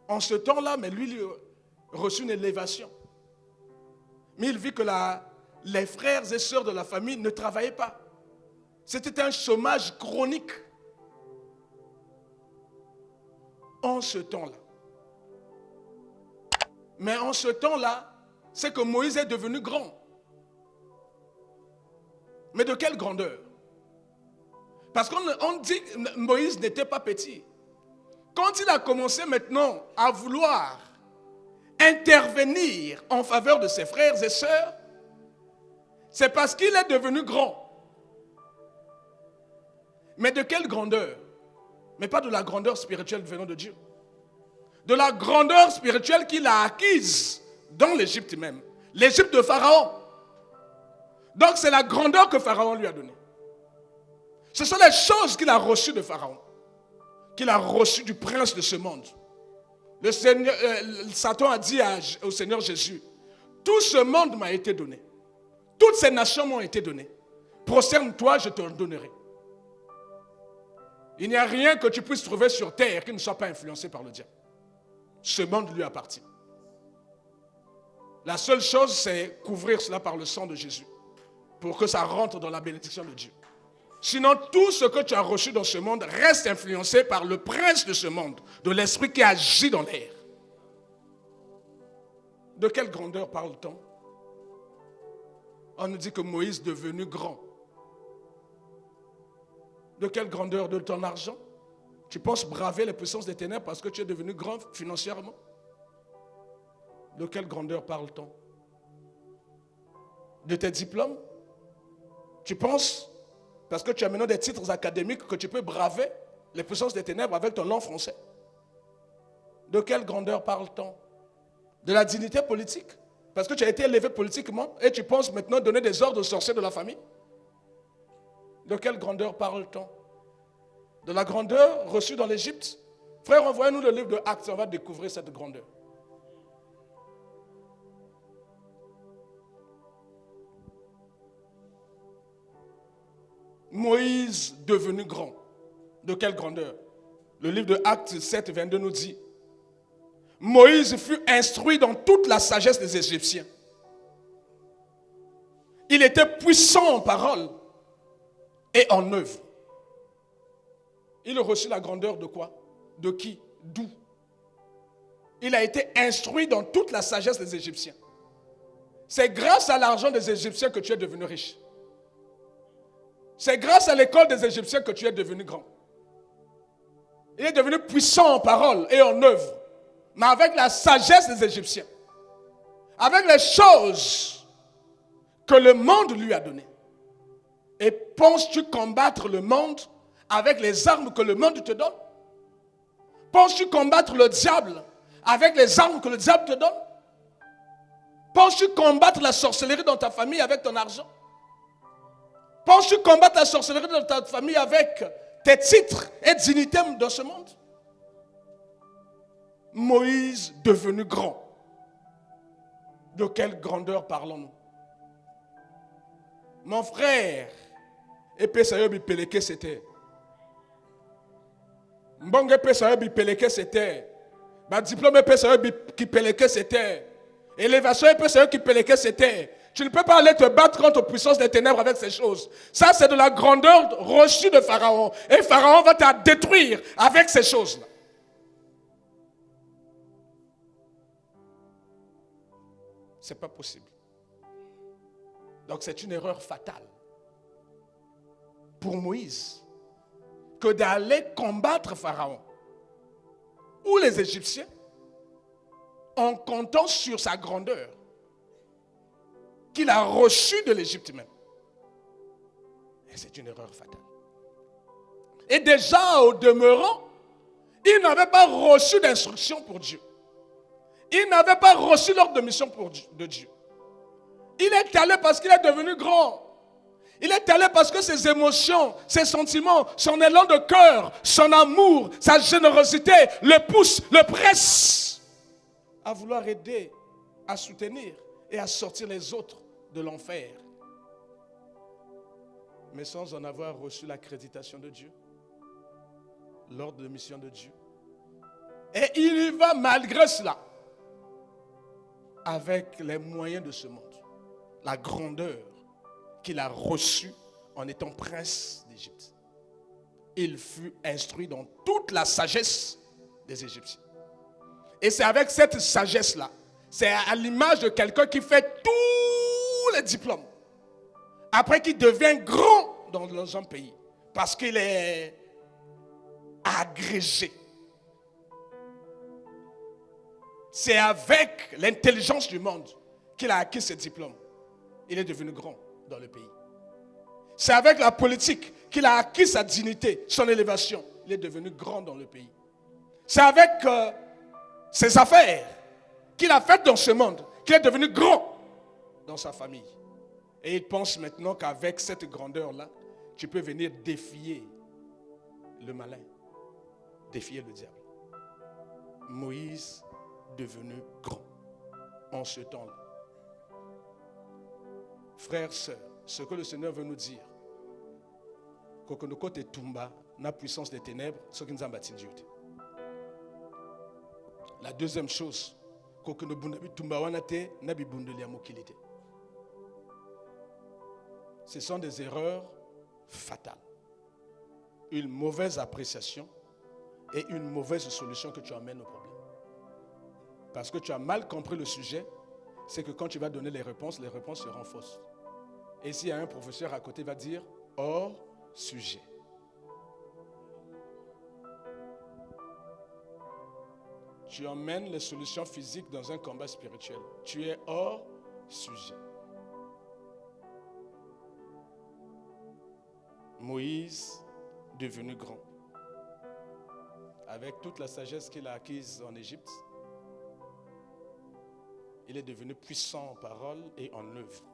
En ce temps-là, mais lui, il reçut une élévation. Mais il vit que les frères et sœurs de la famille ne travaillaient pas. C'était un chômage chronique. En ce temps-là. Mais en ce temps-là, c'est que Moïse est devenu grand. Mais de quelle grandeur? Parce qu'on dit que Moïse n'était pas petit. Quand il a commencé maintenant à vouloir intervenir en faveur de ses frères et sœurs, c'est parce qu'il est devenu grand. Mais de quelle grandeur? Mais pas de la grandeur spirituelle venant de Dieu. De la grandeur spirituelle qu'il a acquise dans l'Égypte même. L'Égypte de Pharaon. Donc c'est la grandeur que Pharaon lui a donnée. Ce sont les choses qu'il a reçues de Pharaon, qu'il a reçues du prince de ce monde. Le Seigneur, Satan a dit au Seigneur Jésus, tout ce monde m'a été donné. Toutes ces nations m'ont été données. Prosterne-toi, je te donnerai. Il n'y a rien que tu puisses trouver sur terre qui ne soit pas influencé par le diable. Ce monde lui appartient. La seule chose, c'est couvrir cela par le sang de Jésus, pour que ça rentre dans la bénédiction de Dieu. Sinon, tout ce que tu as reçu dans ce monde reste influencé par le prince de ce monde, de l'esprit qui agit dans l'air. De quelle grandeur parle-t-on? On nous dit que Moïse est devenu grand. De quelle grandeur? De ton argent? Tu penses braver les puissances des ténèbres parce que tu es devenu grand financièrement? De quelle grandeur parle-t-on? De tes diplômes? Tu penses, parce que tu as maintenant des titres académiques, que tu peux braver les puissances des ténèbres avec ton nom français? De quelle grandeur parle-t-on? De la dignité politique? Parce que tu as été élevé politiquement et tu penses maintenant donner des ordres aux sorciers de la famille? De quelle grandeur parle-t-on? De la grandeur reçue dans l'Égypte? Frère, envoyez-nous le livre de Actes, on va découvrir cette grandeur. Moïse devenu grand. De quelle grandeur? Le livre de Actes 7, 22 nous dit, Moïse fut instruit dans toute la sagesse des Égyptiens. Il était puissant en parole et en œuvre. Il a reçu la grandeur de quoi? De qui? D'où? Il a été instruit dans toute la sagesse des Égyptiens. C'est grâce à l'argent des Égyptiens que tu es devenu riche. C'est grâce à l'école des Égyptiens que tu es devenu grand. Il est devenu puissant en parole et en œuvre, mais avec la sagesse des Égyptiens, avec les choses que le monde lui a données. Et penses-tu combattre le monde avec les armes que le monde te donne? Penses-tu combattre le diable avec les armes que le diable te donne? Penses-tu combattre la sorcellerie dans ta famille avec ton argent? Penses-tu combattre la sorcellerie dans ta famille avec tes titres et dignités dans ce monde? Moïse devenu grand. De quelle grandeur parlons-nous? Mon frère, épée ça y peleke c'était. Mbonge épée ça y peleke c'était. Ma diplôme épée ça y qui peleke c'était. Élévation épée ça y qui peleke c'était. Tu ne peux pas aller te battre contre la puissance des ténèbres avec ces choses. Ça, c'est de la grandeur reçue de Pharaon. Et Pharaon va te détruire avec ces choses-là. Ce n'est pas possible. Donc, c'est une erreur fatale pour Moïse que d'aller combattre Pharaon ou les Égyptiens en comptant sur sa grandeur qu'il a reçue de l'Égypte même. Et c'est une erreur fatale. Et déjà, au demeurant, il n'avait pas reçu d'instruction pour Dieu. Il n'avait pas reçu l'ordre de mission de Dieu. Il est allé parce qu'il est devenu grand. Il est allé parce que ses émotions, ses sentiments, son élan de cœur, son amour, sa générosité le poussent, le pressent à vouloir aider, à soutenir et à sortir les autres de l'enfer. Mais sans en avoir reçu l'accréditation de Dieu, l'ordre de mission de Dieu. Et il y va malgré cela, avec les moyens de ce monde, la grandeur qu'il a reçue en étant prince d'Égypte. Il fut instruit dans toute la sagesse des Égyptiens. Et c'est avec cette sagesse-là, c'est à l'image de quelqu'un qui fait tous les diplômes, après qu'il devient grand dans un pays, parce qu'il est agrégé. C'est avec l'intelligence du monde qu'il a acquis ce diplôme. Il est devenu grand dans le pays. C'est avec la politique qu'il a acquis sa dignité, son élévation. Il est devenu grand dans le pays. C'est avec ses affaires qu'il a faites dans ce monde qu'il est devenu grand. dans sa famille. Et il pense maintenant qu'avec cette grandeur-là, tu peux venir défier le malin, défier le diable. Moïse devenu grand en ce temps-là. Frères, sœurs, ce que le Seigneur veut nous dire, que nous côté Tumba, la puissance des ténèbres, ce qui nous a bâti Dieu. La deuxième chose, que nous Tumba wanate nabi bundeli amokilite. Ce sont des erreurs fatales. Une mauvaise appréciation et une mauvaise solution que tu amènes au problème. Parce que tu as mal compris le sujet, c'est que quand tu vas donner les réponses seront fausses. Et s'il y a un professeur à côté, il va dire hors sujet. Tu emmènes les solutions physiques dans un combat spirituel. Tu es hors sujet. Moïse, devenu grand, avec toute la sagesse qu'il a acquise en Égypte, il est devenu puissant en parole et en œuvre.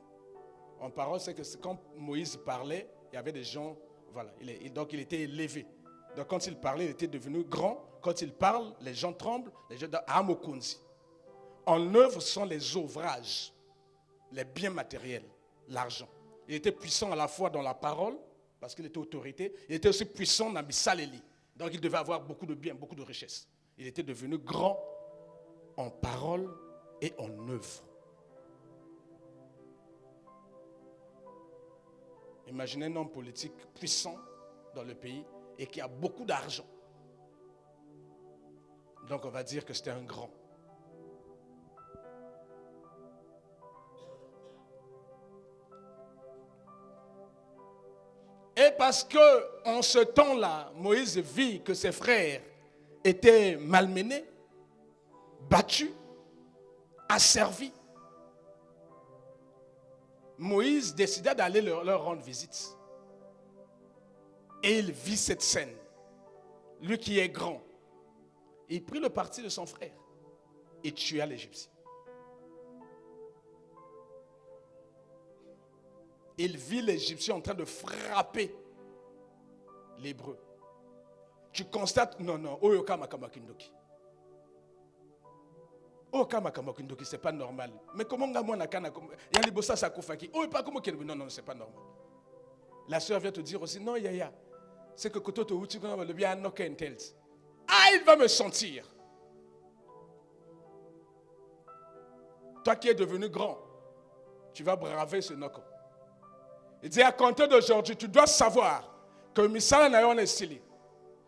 En parole, c'est que quand Moïse parlait, il y avait des gens, voilà, donc il était élevé. Donc quand il parlait, il était devenu grand. Quand il parle, les gens tremblent, les gens Amokunzi. En œuvre sont les ouvrages, les biens matériels, l'argent. Il était puissant à la fois dans la parole, parce qu'il était autorité, il était aussi puissant dans Bissaleli. Donc il devait avoir beaucoup de biens, beaucoup de richesses. Il était devenu grand en parole et en œuvre. Imaginez un homme politique puissant dans le pays et qui a beaucoup d'argent. Donc on va dire que c'était un grand. Et parce que en ce temps-là, Moïse vit que ses frères étaient malmenés, battus, asservis, Moïse décida d'aller leur rendre visite. Et il vit cette scène. Lui qui est grand. Il prit le parti de son frère et tua l'Égyptien. Il vit l'Égyptien en train de frapper l'Hébreu. Tu constates, non, Oyoka Makamakindoki. Oyoka Makamakindoki, c'est pas normal. Mais comment Yalibosa Sakufaki? Non, c'est pas normal. La sœur vient te dire aussi, non, Yaya, c'est que Koto Touti, le bien Noken Tels. Ah, il va me sentir. Toi qui es devenu grand, tu vas braver ce Noko. Il dit à compter d'aujourd'hui, tu dois savoir que Misala Nayon est stylé.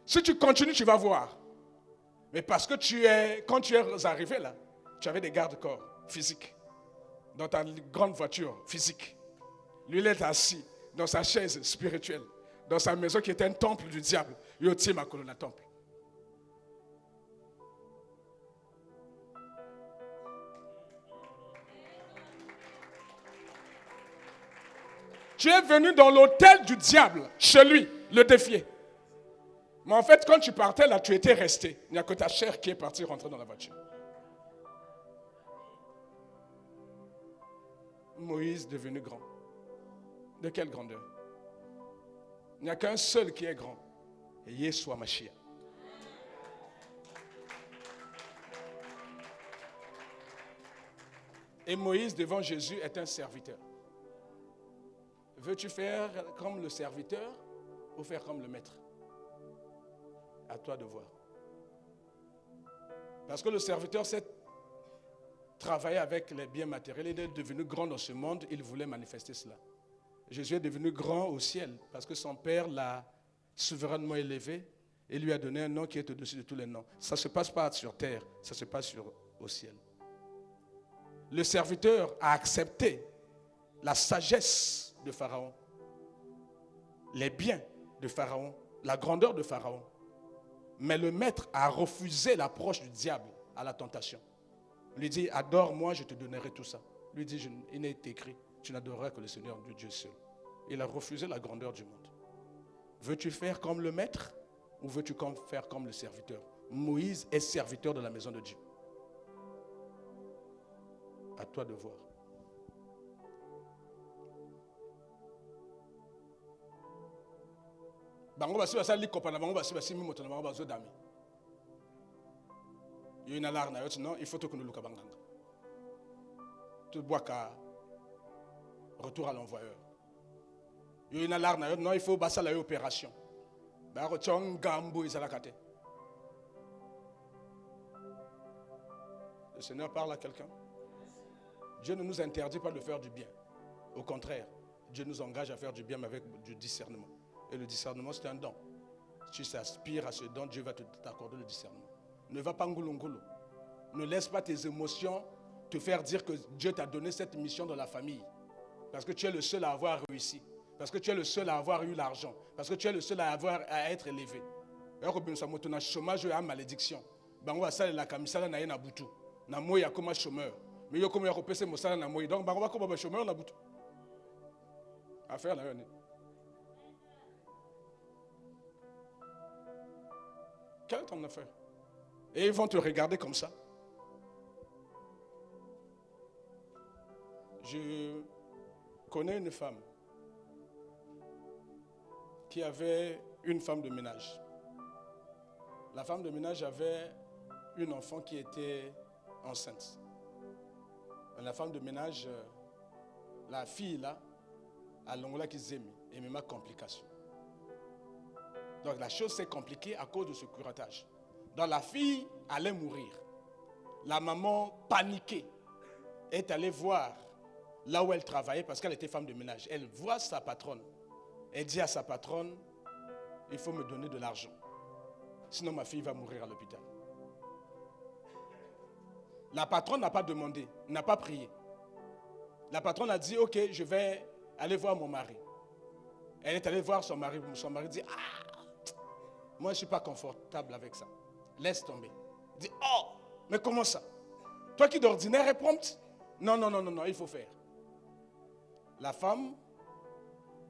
Si tu continues, tu vas voir. Mais parce que quand tu es arrivé là, tu avais des gardes-corps physiques. Dans ta grande voiture physique. Lui, il est assis dans sa chaise spirituelle. Dans sa maison qui était un temple du diable. Yoti Makolona temple. Tu es venu dans l'hôtel du diable, chez lui, le défier. Mais en fait, quand tu partais là, tu étais resté. Il n'y a que ta chair qui est partie rentrer dans la voiture. Moïse devenu grand. De quelle grandeur? Il n'y a qu'un seul qui est grand. Et Yeshua Mashiach. Et Moïse devant Jésus est un serviteur. Veux-tu faire comme le serviteur ou faire comme le maître? À toi de voir. Parce que le serviteur sait travailler avec les biens matériels. Il est devenu grand dans ce monde, il voulait manifester cela. Jésus est devenu grand au ciel parce que son Père l'a souverainement élevé et lui a donné un nom qui est au-dessus de tous les noms. Ça ne se passe pas sur terre, ça se passe au ciel. Le serviteur a accepté la sagesse de Pharaon, les biens de Pharaon, la grandeur de Pharaon. Mais le maître a refusé l'approche du diable à la tentation. Il lui dit, adore-moi, je te donnerai tout ça. Lui dit, il n'est écrit, tu n'adoreras que le Seigneur Dieu seul. Il a refusé la grandeur du monde. Veux-tu faire comme le maître ou veux-tu faire comme le serviteur? Moïse est serviteur de la maison de Dieu. À toi de voir. Bango basi basa li kopana bango basi mimoto na bango bazo dami. Il y a une alarme non, il faut que nous luka banganga. Tu bois qu'à retour à l'envoyeur. Il y a une alarme non, il faut basa la opération. Ba rochong gambo izalakate. Le Seigneur parle à quelqu'un. Dieu ne nous interdit pas de faire du bien. Au contraire, Dieu nous engage à faire du bien mais avec du discernement. Et le discernement, c'est un don. Si tu aspires à ce don, Dieu va t'accorder le discernement. Ne va pas ngulungulu. Ne laisse pas tes émotions te faire dire que Dieu t'a donné cette mission dans la famille. Parce que tu es le seul à avoir réussi. Parce que tu es le seul à avoir eu l'argent. Parce que tu es le seul à être élevé. Un chômage et une malédiction. Bango ça la camisala na na butu. Na moya comme chômeur. Mais yo comme ya kopese mosala na moya. Donc bango comme chômeur na butu. Affaire la yone. Quelle est ton affaire? Et ils vont te regarder comme ça. Je connais une femme qui avait une femme de ménage. La femme de ménage avait une enfant qui était enceinte. La femme de ménage, la fille là, a l'ongla qui s'aime et même complication. Donc la chose s'est compliquée à cause de ce curettage. Donc la fille allait mourir. La maman paniquée est allée voir là où elle travaillait parce qu'elle était femme de ménage. Elle voit sa patronne. Elle dit à sa patronne, il faut me donner de l'argent. Sinon ma fille va mourir à l'hôpital. La patronne n'a pas demandé, n'a pas prié. La patronne a dit, ok, je vais aller voir mon mari. Elle est allée voir son mari. Son mari dit, moi je ne suis pas confortable avec ça. Laisse tomber. Il dit, oh, mais comment ça? Toi qui d'ordinaire est prompte? Non, il faut faire. La femme,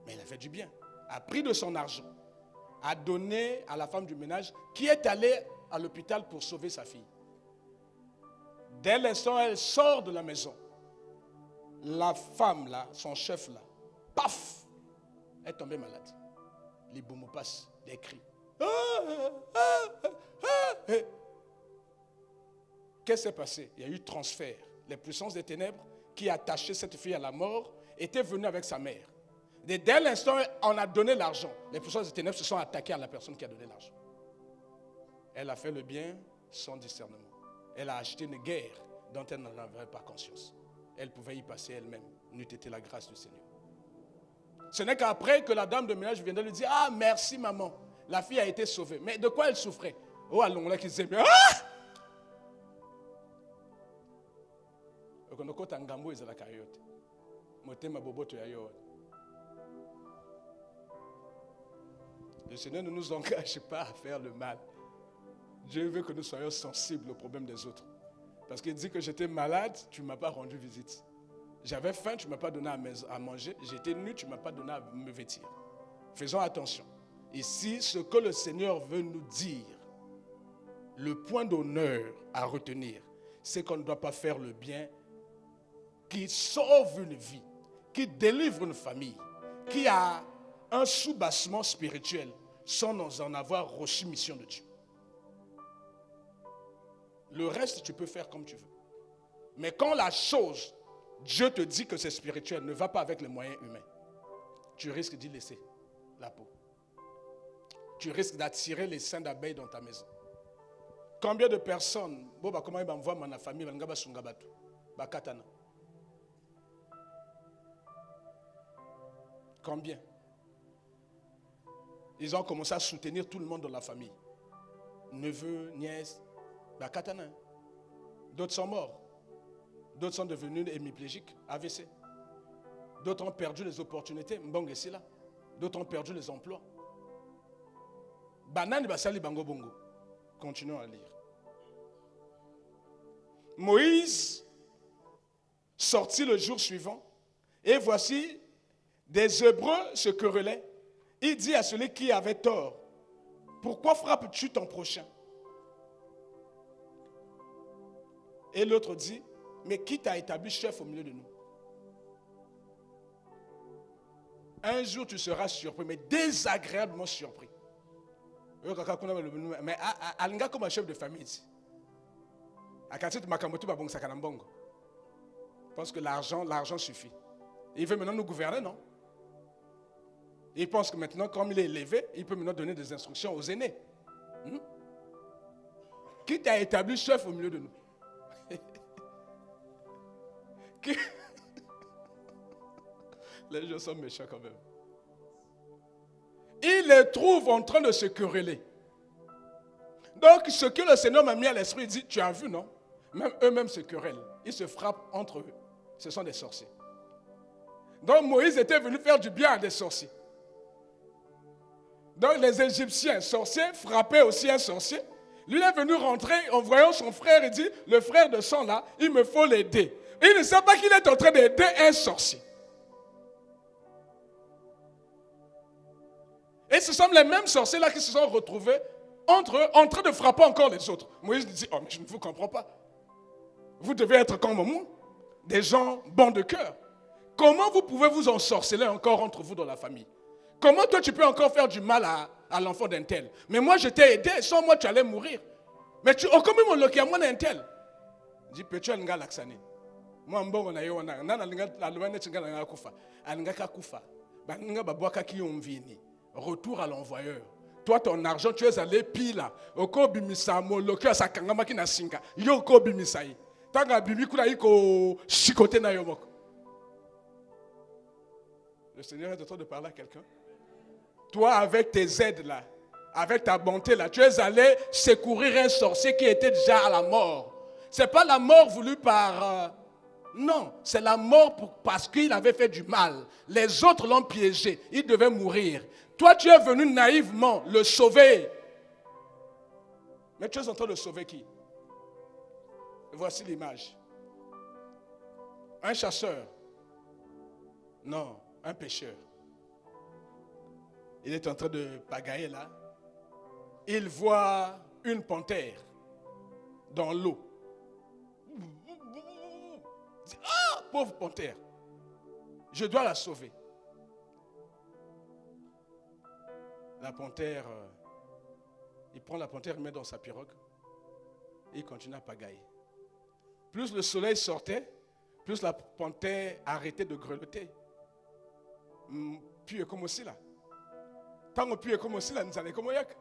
mais elle a fait du bien, a pris de son argent, a donné à la femme du ménage qui est allée à l'hôpital pour sauver sa fille. Dès l'instant où elle sort de la maison, la femme là, son chef là, paf, est tombée malade. Les boumous passent, des cris. Qu'est-ce qui s'est passé? Il y a eu transfert. Les puissances des ténèbres qui attachaient cette fille à la mort étaient venues avec sa mère. Dès l'instant où on a donné l'argent, les puissances des ténèbres se sont attaquées à la personne qui a donné l'argent. Elle a fait le bien sans discernement. Elle a acheté une guerre dont elle n'en avait pas conscience. Elle pouvait y passer elle-même, n'eût été la grâce du Seigneur. Ce n'est qu'après que la dame de ménage viendrait lui dire, ah merci maman, la fille a été sauvée. Mais de quoi elle souffrait? Oh allons là qui disait, ah! Le Seigneur ne nous engage pas à faire le mal. Dieu veut que nous soyons sensibles aux problèmes des autres. Parce qu'il dit que j'étais malade, tu ne m'as pas rendu visite. J'avais faim, tu ne m'as pas donné à manger. J'étais nu, tu ne m'as pas donné à me vêtir. Faisons attention. Ici, ce que le Seigneur veut nous dire, le point d'honneur à retenir, c'est qu'on ne doit pas faire le bien qui sauve une vie, qui délivre une famille, qui a un soubassement spirituel sans en avoir reçu mission de Dieu. Le reste, tu peux faire comme tu veux. Mais quand la chose, Dieu te dit que c'est spirituel, ne va pas avec les moyens humains, tu risques d'y laisser la peau. Tu risques d'attirer les seins d'abeilles dans ta maison. Combien de personnes, comment ils m'envoient ma famille, combien? Ils ont commencé à soutenir tout le monde dans la famille. Neveux, nièces, katana. D'autres sont morts. D'autres sont devenus hémiplégiques, AVC. D'autres ont perdu les opportunités, d'autres ont perdu les emplois. Banane basali bango bongo. Continuons à lire. Moïse sortit le jour suivant, et voici des Hébreux se querellaient. Il dit à celui qui avait tort, pourquoi frappes-tu ton prochain? Et l'autre dit, mais qui t'a établi chef au milieu de nous? Un jour tu seras surpris, mais désagréablement surpris. Mais Alinga comme un chef de famille ici. Parce que l'argent suffit. Il veut maintenant nous gouverner, non? Il pense que maintenant, comme il est élevé, il peut maintenant donner des instructions aux aînés. Qui t'a établi chef au milieu de nous? Les gens sont méchants quand même. Il les trouve en train de se quereller. Donc, ce que le Seigneur m'a mis à l'esprit, il dit, tu as vu, non? Même eux-mêmes se querellent. Ils se frappent entre eux. Ce sont des sorciers. Donc, Moïse était venu faire du bien à des sorciers. Donc, les Égyptiens, sorciers, frappaient aussi un sorcier. Lui est venu rentrer en voyant son frère et dit, le frère de sang là, il me faut l'aider. Il ne sait pas qu'il est en train d'aider un sorcier. Et ce sont les mêmes sorciers là qui se sont retrouvés entre eux, en train de frapper encore les autres. Moïse dit, oh mais je ne vous comprends pas. Vous devez être comme moi, des gens bons de cœur. Comment vous pouvez vous ensorceler encore entre vous dans la famille? Comment toi tu peux encore faire du mal à l'enfant d'un tel? Mais moi je t'ai aidé, sans moi tu allais mourir. Mais tu as comme mon loki à moi d'un tel. Dit, peux-tu aller l'axaner? Moi mbongo na yo na la loi ne tinga na kufa. Alinga ka kufa. Ba nga babwaka ki yomvini. Retour à l'envoyeur. Toi, ton argent, tu es allé pile. Oko bimisa mo loki asakanga makina singa. Yo ko bimisai. Tanga bimi kuna iko chikote na yo moko. Le Seigneur est en train de parler à quelqu'un. Toi, avec tes aides là, avec ta bonté là, tu es allé secourir un sorcier qui était déjà à la mort. Ce n'est pas la mort voulue par... non, c'est la mort parce qu'il avait fait du mal. Les autres l'ont piégé. Il devait mourir. Toi, tu es venu naïvement le sauver. Mais tu es en train de sauver qui? Voici l'image. Un chasseur. Non, un pêcheur. Il est en train de pagailler là. Il voit une panthère dans l'eau. Il dit, ah, pauvre panthère, je dois la sauver. La panthère, il prend la panthère, il met dans sa pirogue et il continue à pagailler. Plus le soleil sortait, plus la panthère arrêtait de grelotter. Puis comme aussi là. Tant que puis comme aussi là, nous allons comme yak.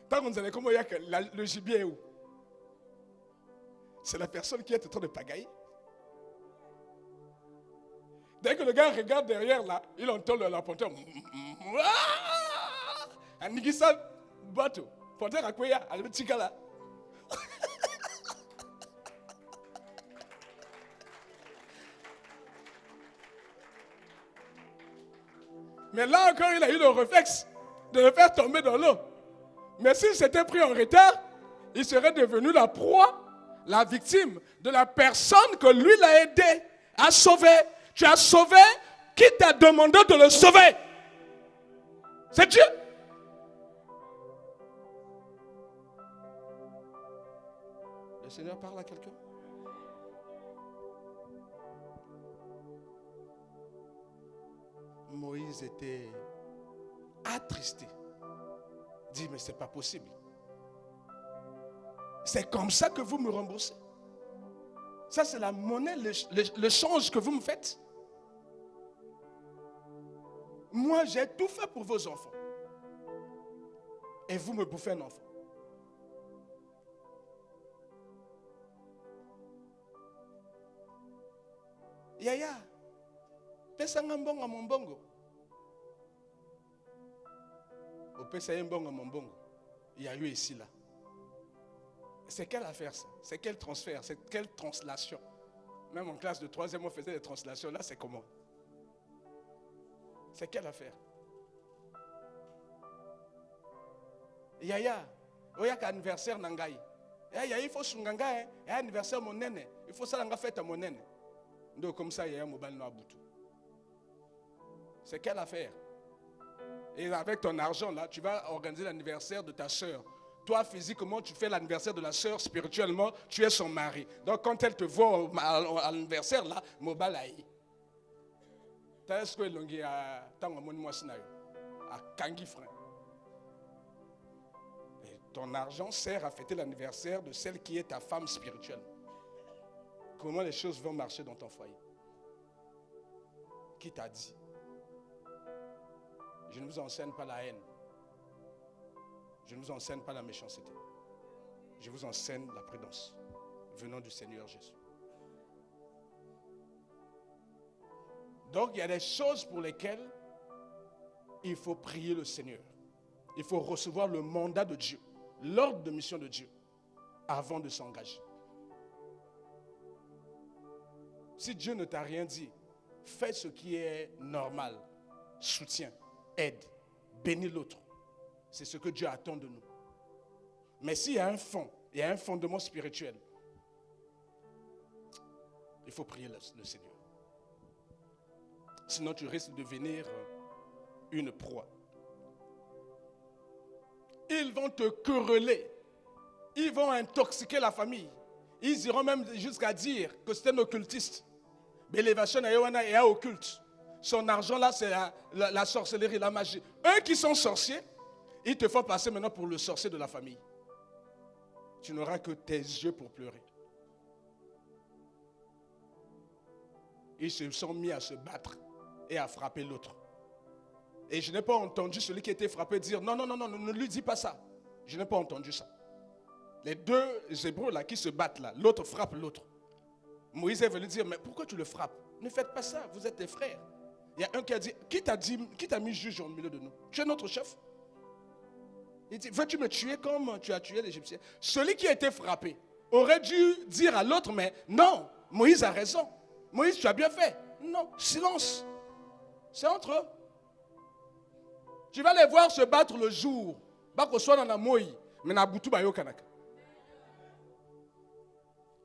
Tant que nous allons comme yak, le gibier est où? C'est la personne qui est en train de pagailler. Dès que le gars regarde derrière là, il entend la panthère. Anigisa bateau. Panthère à quoi ya? Elle est là. Mais là encore, il a eu le réflexe de le faire tomber dans l'eau. Mais s'il s'était pris en retard, il serait devenu la proie, la victime de la personne que lui l'a aidé à sauver. Tu as sauvé qui t'a demandé de le sauver. C'est Dieu. Le Seigneur parle à quelqu'un. Moïse était attristé. Il dit, mais ce n'est pas possible. C'est comme ça que vous me remboursez. Ça, c'est la monnaie, le change que vous me faites. Moi, j'ai tout fait pour vos enfants. Et vous me bouffez un enfant. Yaya, pesa ngambongo à mon bongo. Au pesa mbongo à mon bongo. Il y a eu ici là. C'est quelle affaire ça? C'est quel transfert? C'est quelle translation? Même en classe de 3e, on faisait des translations. Là, c'est comment? C'est quelle affaire? Yaya, oya ka anniversaire nangai. Yaya, il faut sunganga, et anniversaire mon nene. Il faut ça langa fête à mon nene. Donc comme ça, yaya mobile no abutu. C'est quelle affaire? Et avec ton argent là, tu vas organiser l'anniversaire de ta soeur. Toi, physiquement, tu fais l'anniversaire de la soeur. Spirituellement, tu es son mari. Donc, quand elle te voit à l'anniversaire, là, mobile aïe. T'as ce que l'on dit à Tango Monimo Sinayo, à Kangi frère. ton argent sert à fêter l'anniversaire de celle qui est ta femme spirituelle. Comment les choses vont marcher dans ton foyer? Qui t'a dit? Je ne vous enseigne pas la haine. Je ne vous enseigne pas la méchanceté. Je vous enseigne la prudence venant du Seigneur Jésus. Donc il y a des choses pour lesquelles il faut prier le Seigneur. Il faut recevoir le mandat de Dieu, l'ordre de mission de Dieu, avant de s'engager. Si Dieu ne t'a rien dit, fais ce qui est normal. Soutiens, aide, bénis l'autre. C'est ce que Dieu attend de nous. Mais s'il y a un fond, il y a un fondement spirituel, il faut prier le Seigneur. Sinon, tu risques de devenir une proie. Ils vont te quereller. Ils vont intoxiquer la famille. Ils iront même jusqu'à dire que c'est un occultiste. L'élévation est occulte. Son argent là, c'est la sorcellerie, la magie. Eux qui sont sorciers, ils te font passer maintenant pour le sorcier de la famille. Tu n'auras que tes yeux pour pleurer. Ils se sont mis à se battre et à frapper l'autre. Et je n'ai pas entendu celui qui était frappé dire non, ne lui dis pas ça. Je n'ai pas entendu ça. Les deux Hébreux là qui se battent là, l'autre frappe l'autre. Moïse est venu dire, mais pourquoi tu le frappes? Ne faites pas ça, vous êtes des frères. Il y a un qui a dit, qui t'a mis juge au milieu de nous? Tu es notre chef. Il dit, veux-tu me tuer comme tu as tué l'Égyptien? Celui qui a été frappé aurait dû dire à l'autre, mais non, Moïse a raison. Moïse, tu as bien fait. Non, silence. C'est entre eux. Tu vas les voir se battre le jour.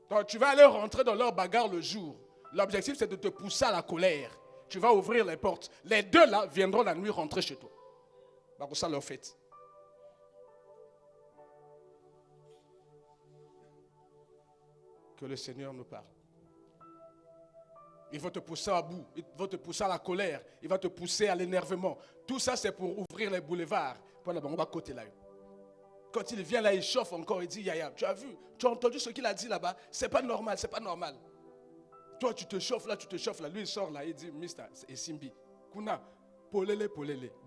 Donc tu vas aller rentrer dans leur bagarre le jour. L'objectif c'est de te pousser à la colère. Tu vas ouvrir les portes. Les deux là viendront la nuit rentrer chez toi. Donc ça leur fait. Que le Seigneur nous parle. Il va te pousser à bout, il va te pousser à la colère, il va te pousser à l'énervement. Tout ça, c'est pour ouvrir les boulevards. On va côté là. Quand il vient là, il chauffe encore, il dit, Yaya, tu as vu, tu as entendu ce qu'il a dit là-bas? C'est pas normal, c'est pas normal. Toi, tu te chauffes là, lui il sort là, il dit, Mister, et Simbi, Kuna, polele,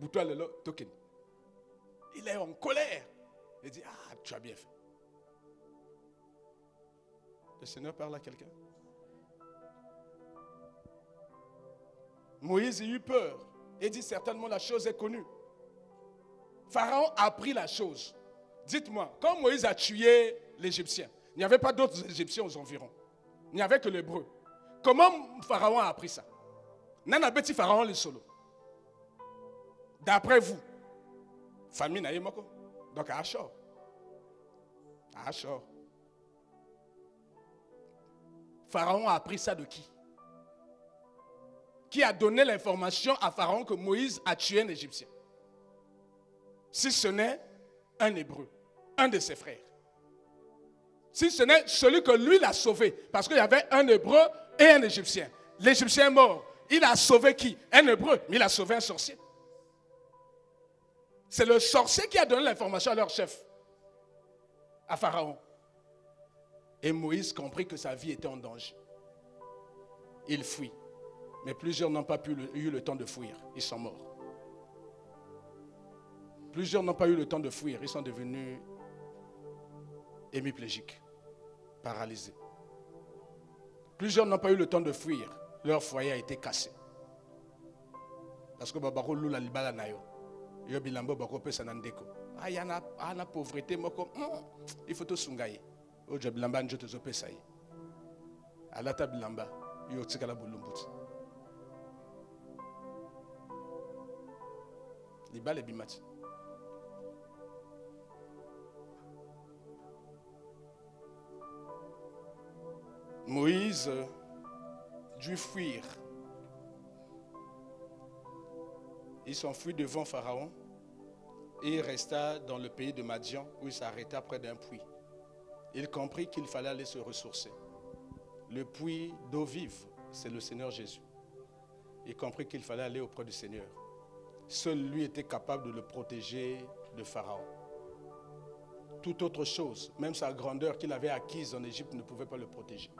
boutoua lelo, token. Il est en colère. Il dit, ah, tu as bien fait. Le Seigneur parle à quelqu'un. Moïse a eu peur et dit certainement la chose est connue. Pharaon a appris la chose. Dites-moi, quand Moïse a tué l'Égyptien, il n'y avait pas d'autres Égyptiens aux environs. Il n'y avait que l'Hébreu. Comment Pharaon a appris ça? Nana beti Pharaon le solo. D'après vous, famille n'a pas. Donc à Achor. Pharaon a appris ça de qui? Qui a donné l'information à Pharaon que Moïse a tué un Égyptien? Si ce n'est un Hébreu, un de ses frères. Si ce n'est celui que lui l'a sauvé, parce qu'il y avait un Hébreu et un Égyptien. L'Égyptien est mort. Il a sauvé qui? Un Hébreu, mais il a sauvé un sorcier. C'est le sorcier qui a donné l'information à leur chef, à Pharaon. Et Moïse comprit que sa vie était en danger. Il fuit. Mais plusieurs n'ont pas eu le temps de fuir. Ils sont morts. Plusieurs n'ont pas eu le temps de fuir. Ils sont devenus hémiplégiques, paralysés. Plusieurs n'ont pas eu le temps de fuir. Leur foyer a été cassé. Parce que babako lula libala nayo. Yo bilambo bako pe sanandeko. Ah y a na pauvreté moko. Il faut tout sungaye. Ojo bilamba njoto zo pesa yi. Alata bilamba yo tikala bulumbuti. Libala bimati. Moïse dut fuir. Il s'enfuit devant Pharaon et il resta dans le pays de Madian où il s'arrêta près d'un puits. Il comprit qu'il fallait aller se ressourcer. Le puits d'eau vive, c'est le Seigneur Jésus. Il comprit qu'il fallait aller auprès du Seigneur. Seul lui était capable de le protéger de Pharaon. toute autre chose, même sa grandeur qu'il avait acquise en Égypte, ne pouvait pas le protéger.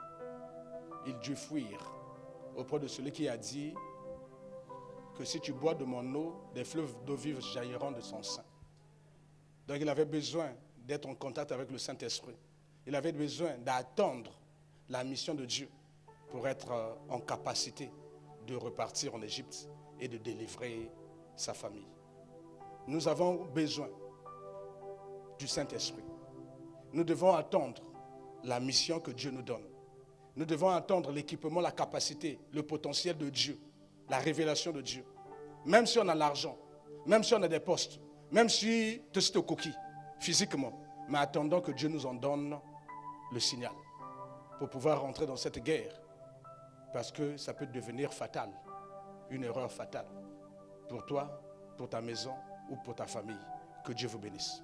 Il dut fuir auprès de celui qui a dit que si tu bois de mon eau, des fleuves d'eau vive jailliront de son sein. Donc il avait besoin d'être en contact avec le Saint-Esprit. Il avait besoin d'attendre la mission de Dieu pour être en capacité de repartir en Égypte et de délivrer sa famille. Nous avons besoin du Saint-Esprit. Nous devons attendre la mission que Dieu nous donne. Nous devons attendre l'équipement, la capacité, le potentiel de Dieu, la révélation de Dieu. Même si on a l'argent, même si on a des postes, même si tu es au coquille, physiquement, mais attendons que Dieu nous en donne le signal pour pouvoir rentrer dans cette guerre, parce que ça peut devenir fatal, une erreur fatale pour toi, pour ta maison ou pour ta famille. Que Dieu vous bénisse.